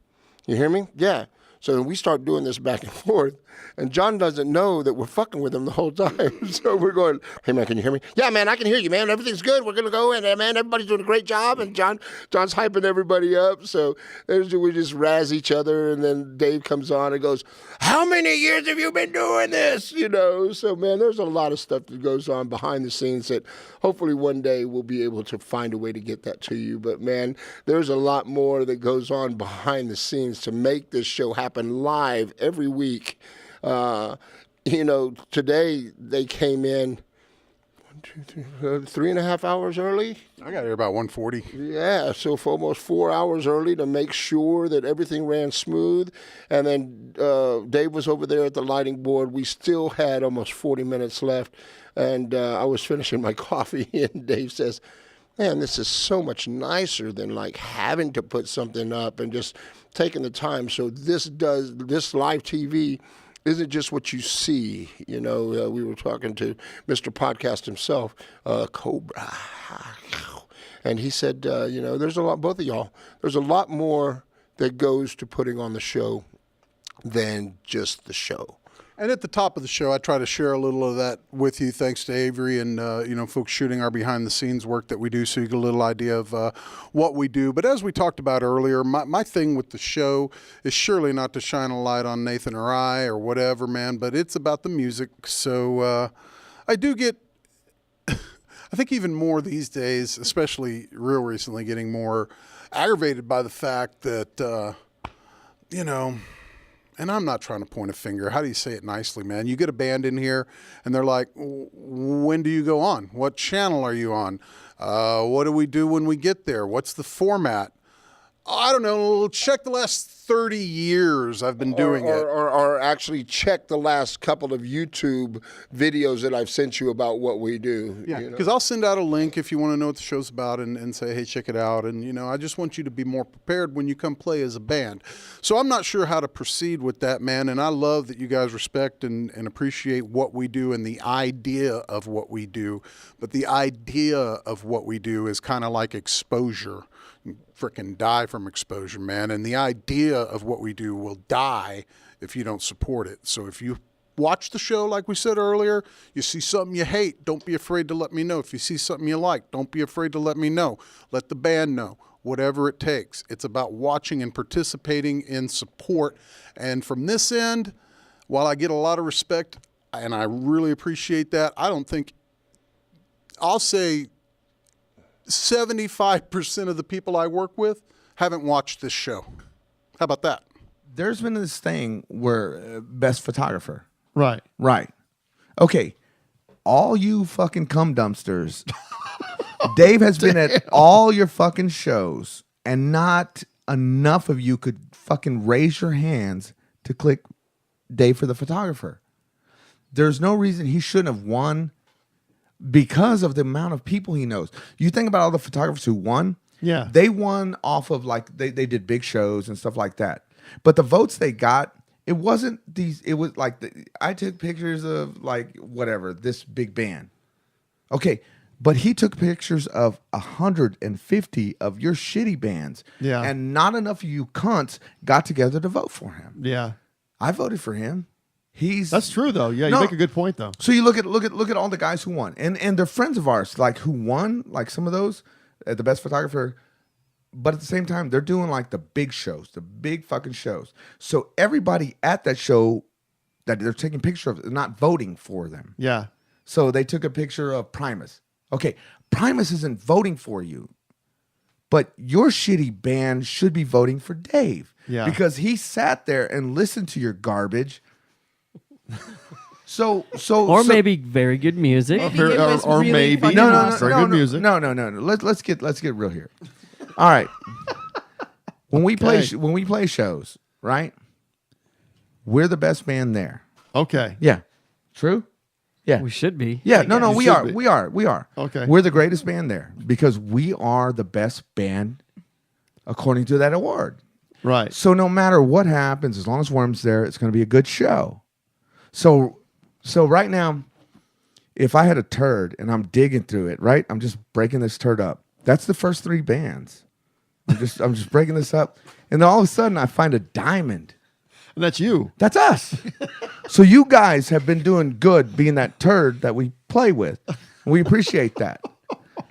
you hear me? Yeah. So then we start doing this back and forth, and John doesn't know that we're fucking with him the whole time. So we're going, hey, man, can you hear me? Yeah, man, I can hear you, man. Everything's good. We're going to go, and man, everybody's doing a great job, and John's hyping everybody up. So we just razz each other, and then Dave comes on and goes, how many years have you been doing this? You know, so, man, there's a lot of stuff that goes on behind the scenes that hopefully one day we'll be able to find a way to get that to you. But, man, there's a lot more that goes on behind the scenes to make this show happen live every week. Today they came in 3.5 hours early. I got here about 1:40. Yeah, so for almost 4 hours early to make sure that everything ran smooth. And then Dave was over there at the lighting board. We still had almost 40 minutes left, and I was finishing my coffee, and Dave says, man, this is so much nicer than like having to put something up and just taking the time. So this live TV isn't just what you see. You know, we were talking to Mr. Podcast himself, Cobra, and he said, there's a lot, both of y'all, there's a lot more that goes to putting on the show than just the show. And at the top of the show, I try to share a little of that with you, thanks to Avery and folks shooting our behind-the-scenes work that we do, so you get a little idea of what we do. But as we talked about earlier, my thing with the show is surely not to shine a light on Nathan or I or whatever, man, but it's about the music. So I do get, I think even more these days, especially real recently, getting more aggravated by the fact that, and I'm not trying to point a finger. How do you say it nicely, man? You get a band in here, and they're like, when do you go on? What channel are you on? What do we do when we get there? What's the format? I don't know. Check the last 30 years I've been doing it. Or actually check the last couple of YouTube videos that I've sent you about what we do. Yeah, because I'll send out a link if you want to know what the show's about and say, hey, check it out. And, I just want you to be more prepared when you come play as a band. So I'm not sure how to proceed with that, man. And I love that you guys respect and appreciate what we do and the idea of what we do. But the idea of what we do is kind of like exposure. Frickin' die from exposure, man. And the idea of what we do will die if you don't support it. So if you watch the show, like we said earlier, you see something you hate, don't be afraid to let me know. If you see something you like, don't be afraid to let me know. Let the band know, whatever it takes. It's about watching and participating in support. And from this end, while I get a lot of respect, and I really appreciate that, I don't think, I'll say 75% of the people I work with haven't watched this show. How about that? There's been this thing where best photographer. Right. Right. Okay. All you fucking cum dumpsters. Dave has been at all your fucking shows, and not enough of you could fucking raise your hands to click Dave for the photographer. There's no reason he shouldn't have won. Because of the amount of people he knows. You think about all the photographers who won. Yeah. They won off of like, they did big shows and stuff like that. But the votes they got, it wasn't these, it was like, I took pictures of like, whatever, this big band. Okay. But he took pictures of 150 of your shitty bands. Yeah. And not enough of you cunts got together to vote for him. Yeah. I voted for him. That's true though. Yeah, you make a good point though. So you look at all the guys who won, and they're friends of ours, like who won, like some of those, the best photographer. But at the same time, they're doing like the big shows, the big fucking shows. So everybody at that show that they're taking picture of is not voting for them. Yeah. So they took a picture of Primus. Okay, Primus isn't voting for you. But your shitty band should be voting for Dave. Yeah. Because he sat there and listened to your garbage. Or maybe very good music. Or maybe very good music. No. Let's get real here. All right. When we play shows, right? We're the best band there. Okay. Yeah. True? Yeah. We should be. Yeah, no, You we should are. be. We are. Okay. We're the greatest band there because we are the best band according to that award. Right. So no matter what happens, as long as Worm's there, it's going to be a good show. So right now, if I had a turd and I'm digging through it, right? I'm just breaking this turd up. That's the first 3 bands. I'm just breaking this up. And then all of a sudden I find a diamond. And that's you. That's us. So you guys have been doing good being that turd that we play with. And we appreciate that.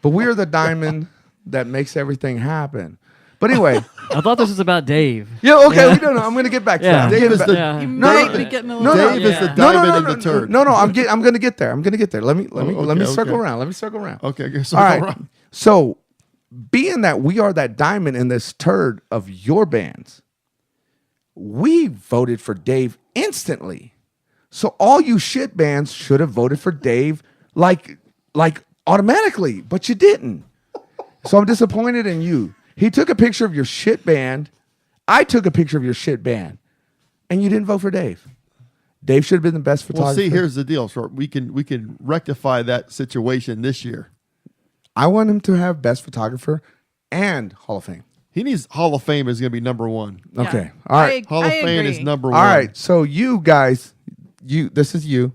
But we are the diamond that makes everything happen. But anyway. I thought this was about Dave. Yeah, okay. We don't know. I'm going to get back to that. Dave is the Dave is the diamond in the turd. No, I'm going to get there. Let me circle around. Let me circle around. Okay, all right. So, being that we are that diamond in this turd of your bands, we voted for Dave instantly. So all you shit bands should have voted for Dave like automatically, but you didn't. So I'm disappointed in you. He took a picture of your shit band. I took a picture of your shit band, and you didn't vote for Dave. Dave should have been the best photographer. Well, see, here's the deal, Short. We can rectify that situation this year. I want him to have best photographer and Hall of Fame. He needs Hall of Fame is going to be number 1. Okay. All right. Hall of Fame is number 1. All right. So you guys, this is you.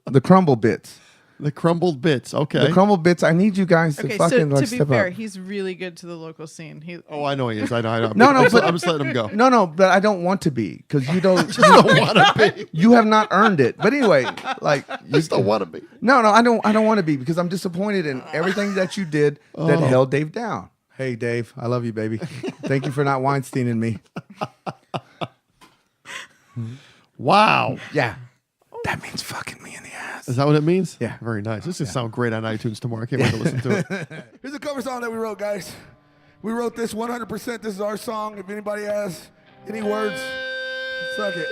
The crumble bits. The crumbled bits. Okay. The crumbled bits. I need you guys to fucking to be step fair, up. he's really good to the local scene. Oh, I know he is. I know. No, I'm but just letting him go. No, but I don't want to be because you don't. Just don't want to be. You have not earned it. But anyway, like you just don't want to be. No, I don't want to be because I'm disappointed in everything that you did that held Dave down. Hey, Dave, I love you, baby. Thank you for not Weinsteining me. Wow. Yeah. That means fucking me in the ass. Is that what it means? Yeah. Very nice. This is sound great on iTunes tomorrow. I can't wait to listen to it. Here's a cover song that we wrote, guys. We wrote this 100%. This is our song. If anybody has any words, suck it.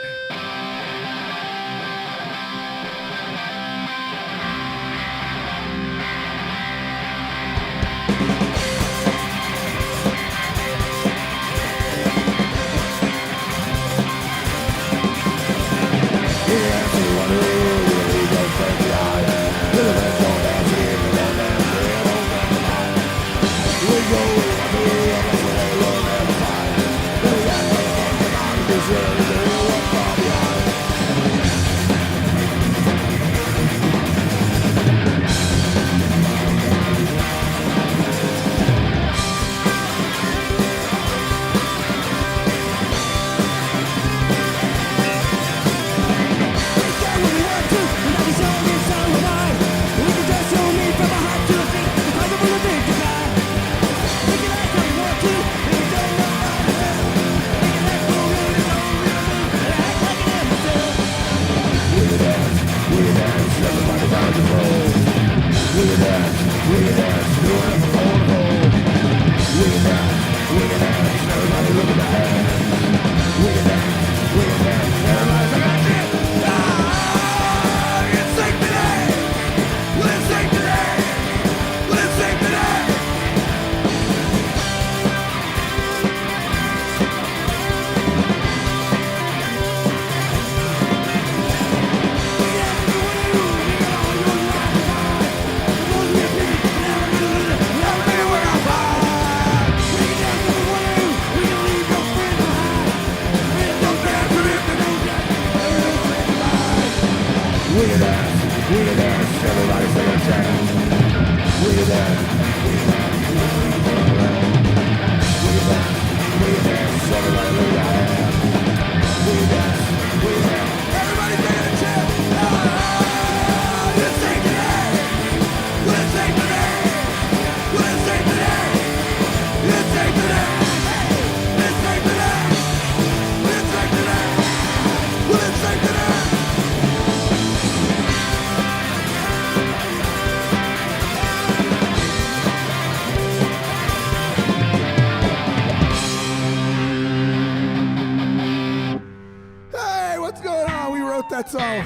That's all.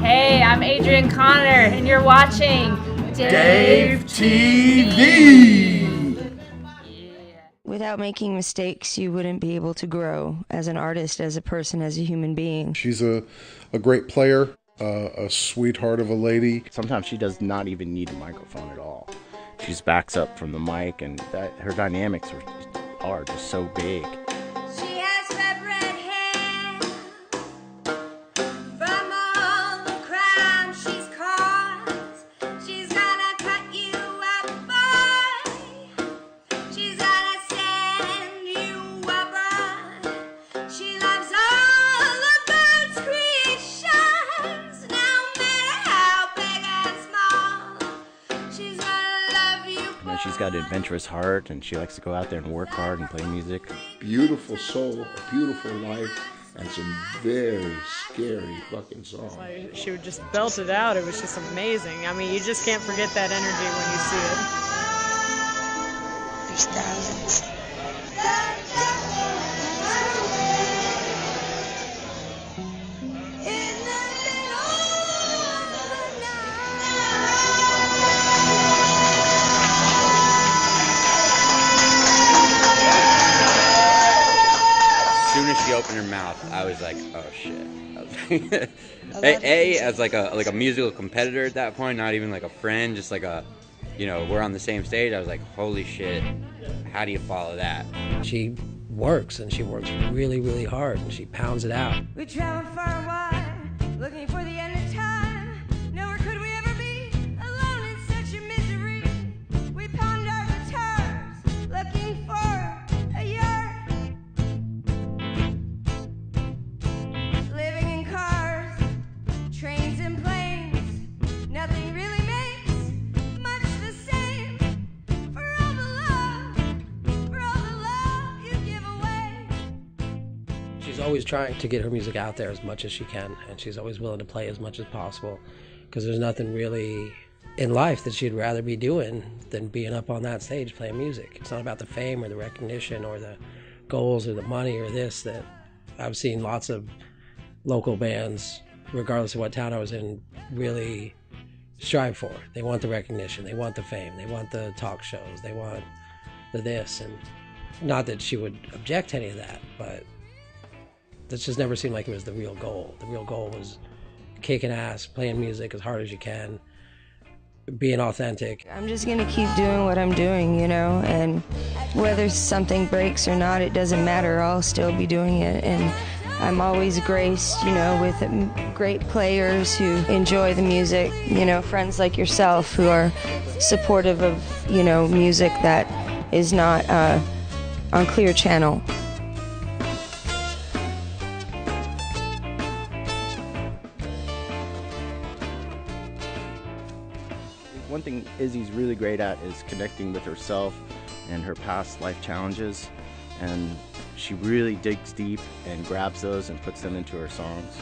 Hey, I'm Adrian Connor, and you're watching DaveTV. Without making mistakes, you wouldn't be able to grow as an artist, as a person, as a human being. She's a great player, a sweetheart of a lady. Sometimes she does not even need a microphone at all. She just backs up from the mic, and her dynamics are just so big. She has red hair from all the crime she's caused. She's gonna cut you up, boy. She's gonna send you abroad. She loves all of God's creations, no matter how big and small. She's gonna love you. She's got an adventurous heart, and she likes to go out there and work hard and play music. Beautiful soul, a beautiful life, and some very scary fucking songs. Like, she would just belt it out. It was just amazing. I mean, you just can't forget that energy when you see it. There's thousands. As soon as she opened her mouth, I was like, "Oh shit!" As like a musical competitor at that point, not even like a friend, just like we're on the same stage. I was like, "Holy shit! How do you follow that?" She works, and she works really, really hard, and she pounds it out. We traveled far wide, looking for the end of time. Nowhere could we ever be, alone in such a misery. We pawned our guitars, looking for a yard. Living in cars, trains and planes, nothing really makes much the same. For all the love you give away. She's always trying to get her music out there as much as she can, and she's always willing to play as much as possible, because there's nothing really in life that she'd rather be doing than being up on that stage playing music. It's not about the fame or the recognition or the goals or the money or this. That I've seen lots of local bands, regardless of what town I was in, really strive for. They want the recognition, they want the fame, they want the talk shows, they want the this. And not that she would object to any of that, but that just never seemed like it was the real goal. The real goal was kicking ass, playing music as hard as you can, being authentic. I'm just gonna keep doing what I'm doing, and whether something breaks or not, it doesn't matter. I'll still be doing it, and I'm always graced, with great players who enjoy the music, friends like yourself who are supportive of, music that is not on Clear Channel. One thing Izzy's really great at is connecting with herself and her past life challenges, and she really digs deep and grabs those and puts them into her songs.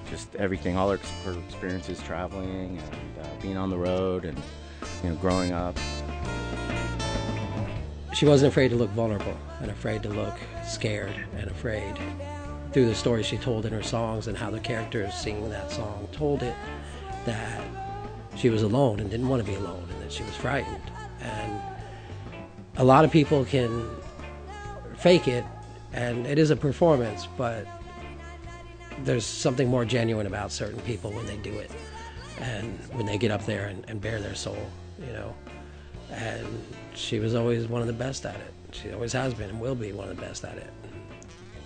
Just everything, all her experiences traveling and being on the road and growing up. She wasn't afraid to look vulnerable and afraid to look scared and afraid. Through the stories she told in her songs and how the characters singing that song told it, that she was alone and didn't want to be alone, and that she was frightened. And a lot of people can fake it, and it is a performance, but there's something more genuine about certain people when they do it, and when they get up there and bare their soul, And she was always one of the best at it. She always has been and will be one of the best at it.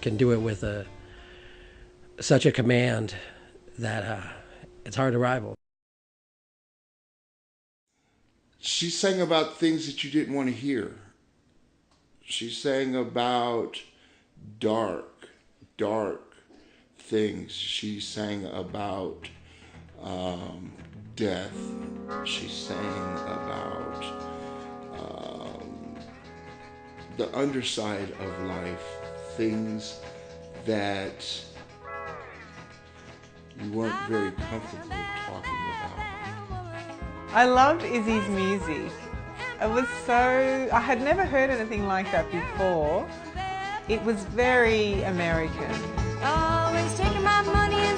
Can do it with such a command that it's hard to rival. She sang about things that you didn't want to hear. She sang about dark things. She sang about death. She sang about the underside of life, things that you weren't very comfortable talking about. I loved Izzy's music. I had never heard anything like that before. It was very American. Always taking my money and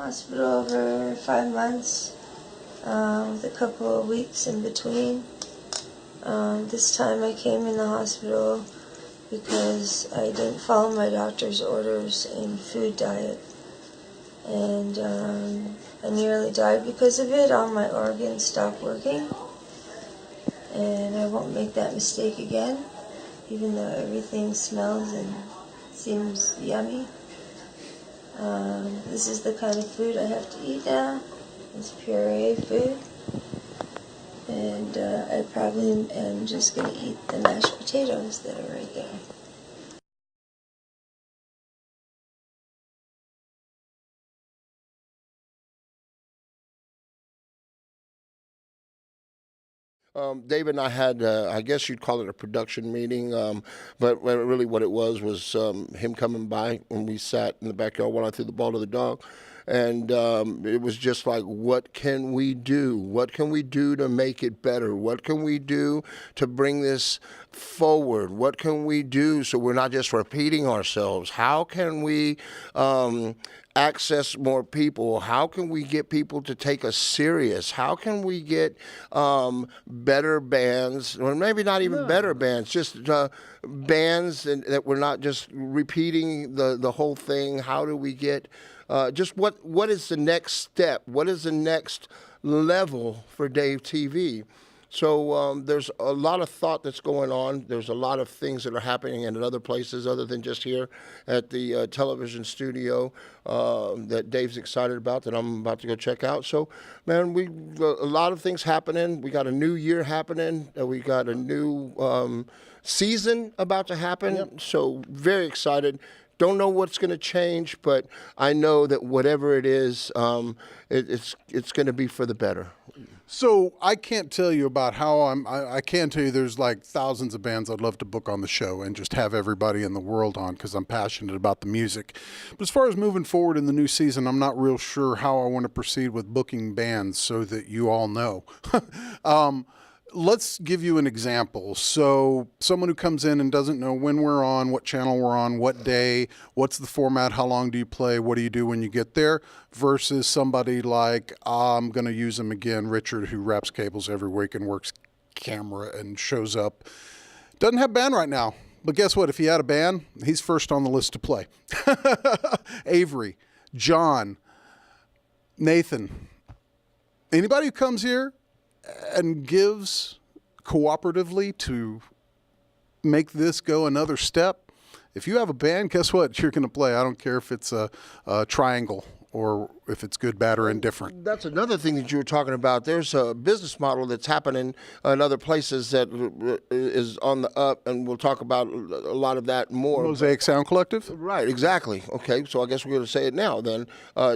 hospital over 5 months, with a couple of weeks in between. This time I came in the hospital because I didn't follow my doctor's orders in food diet. And I nearly died because of it. All my organs stopped working. And I won't make that mistake again, even though everything smells and seems yummy. This is the kind of food I have to eat now. It's puree food. And I probably am just going to eat the mashed potatoes that are right there. David and I had, I guess you'd call it a production meeting, but really what it was him coming by, and we sat in the backyard while I threw the ball to the dog. And it was just like, what can we do? What can we do to make it better? What can we do to bring this forward? What can we do so we're not just repeating ourselves? How can we access more people? How can we get people to take us serious? How can we get better bands, or maybe not even better bands, just bands that we're not just repeating the whole thing? How do we get just what is the next step? What is the next level for DaveTV? So there's a lot of thought that's going on. There's a lot of things that are happening in other places other than just here at the television studio that Dave's excited about, that I'm about to go check out. So, man, a lot of things happening. We got a new year happening. We got a new season about to happen. Yep. So very excited. Don't know what's going to change, but I know that whatever it is, it's going to be for the better. So I can't tell you about how I can tell you there's like thousands of bands I'd love to book on the show and just have everybody in the world on, because I'm passionate about the music. But as far as moving forward in the new season, I'm not real sure how I want to proceed with booking bands so that you all know. Let's give you an example. So someone who comes in and doesn't know when we're on, what channel we're on, what day, what's the format, how long do you play, what do you do when you get there, versus somebody like, I'm going to use him again, Richard, who wraps cables every week and works camera and shows up. Doesn't have a band right now, but guess what? If he had a band, he's first on the list to play. Avery, John, Nathan, anybody who comes here and gives cooperatively to make this go another step, if you have a band, guess what? You're going to play. I don't care if it's a triangle or if it's good, bad, or indifferent. That's another thing that you were talking about. There's a business model that's happening in other places that is on the up, and we'll talk about a lot of that more. Mosaic Sound Collective? Right, exactly. Okay, so I guess we're going to say it now then.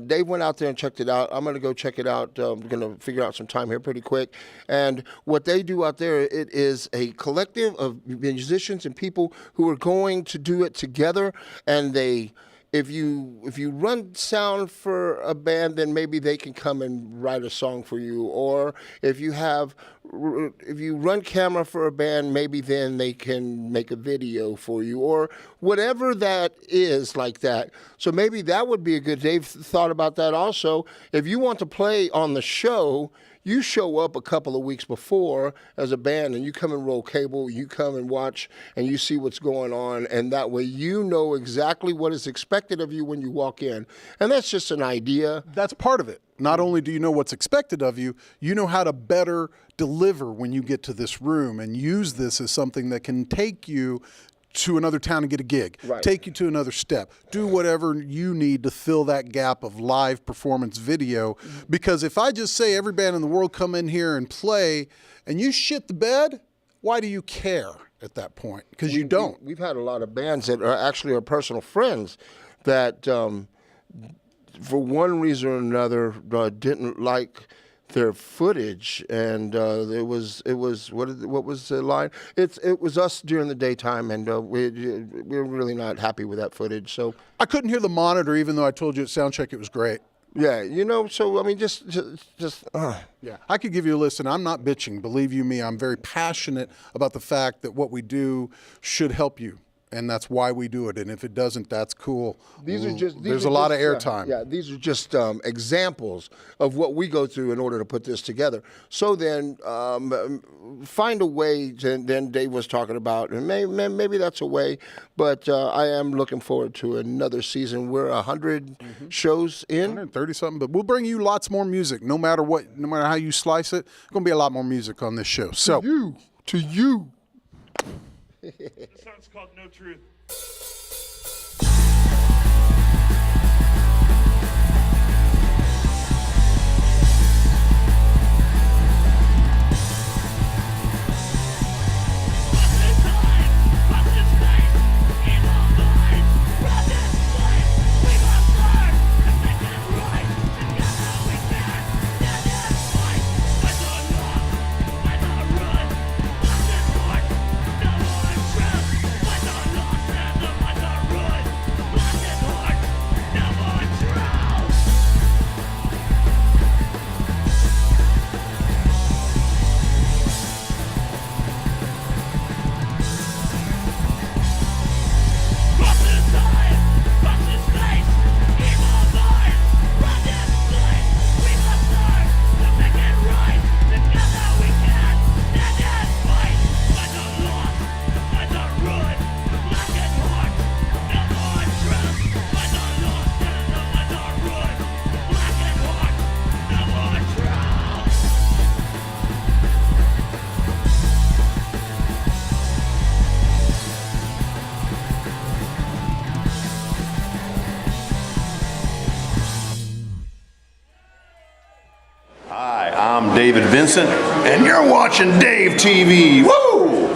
Dave went out there and checked it out. I'm going to go check it out. We're going to figure out some time here pretty quick. And what they do out there, it is a collective of musicians and people who are going to do it together, and if you run sound for a band, then maybe they can come and write a song for you. Or if you run camera for a band, maybe then they can make a video for you, or whatever that is like that. So maybe that would be a good. Dave thought about that also. If you want to play on the show, you show up a couple of weeks before as a band, and you come and roll cable, you come and watch, and you see what's going on, and that way you know exactly what is expected of you when you walk in. And that's just an idea. That's part of it. Not only do you know what's expected of you, you know how to better deliver when you get to this room, and use this as something that can take you to another town and get a gig, right. Take you to another step, do whatever you need to fill that gap of live performance video. Because if I just say every band in the world come in here and play and you shit the bed, why do you care at that point? Because you don't. We've had a lot of bands that are actually our personal friends that for one reason or another didn't like their footage, and it was what was the line? It was us during the daytime, and we're really not happy with that footage. So I couldn't hear the monitor, even though I told you at soundcheck it was great. Yeah, so I mean, just. Yeah, I could give you a list, and I'm not bitching. Believe you me, I'm very passionate about the fact that what we do should help you. and that's why we do it. And if it doesn't, that's cool. There's a lot of airtime. Yeah, these are just examples of what we go through in order to put this together. So then, find a way. Then Dave was talking about, and maybe that's a way. But I am looking forward to another season. We're 100 shows in, 130 something. But we'll bring you lots more music, no matter how you slice it. There's gonna be a lot more music on this show. So to you. The song's called No Truth. I'm David Vincent, and you're watching DaveTV. Woo!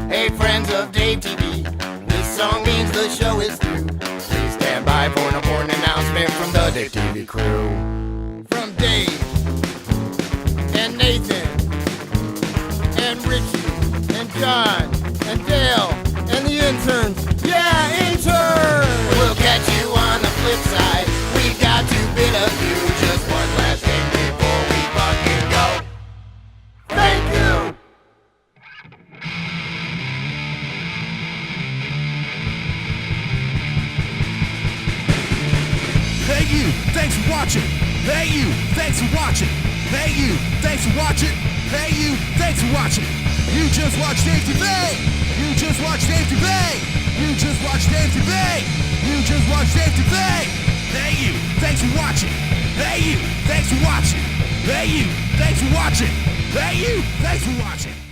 Hey friends of DaveTV, this song means the show is through. Please stand by for an important announcement from the DaveTV crew. From Dave, and Nathan, and Richie, and John, and Dale, and the interns. Yeah, interns! We'll catch you on the flip side. We got to bid adieu. you, thanks for watching. Hey you, thanks for watching. Hey you, thanks for watching. Hey you, thanks for watching. You just watched DaveTV. You just watched DaveTV. You just watched DaveTV. You just watched DaveTV. Hey you, thanks for watching. Hey you, thanks for watching. Hey you, thanks for watching. Hey you, thanks for watching.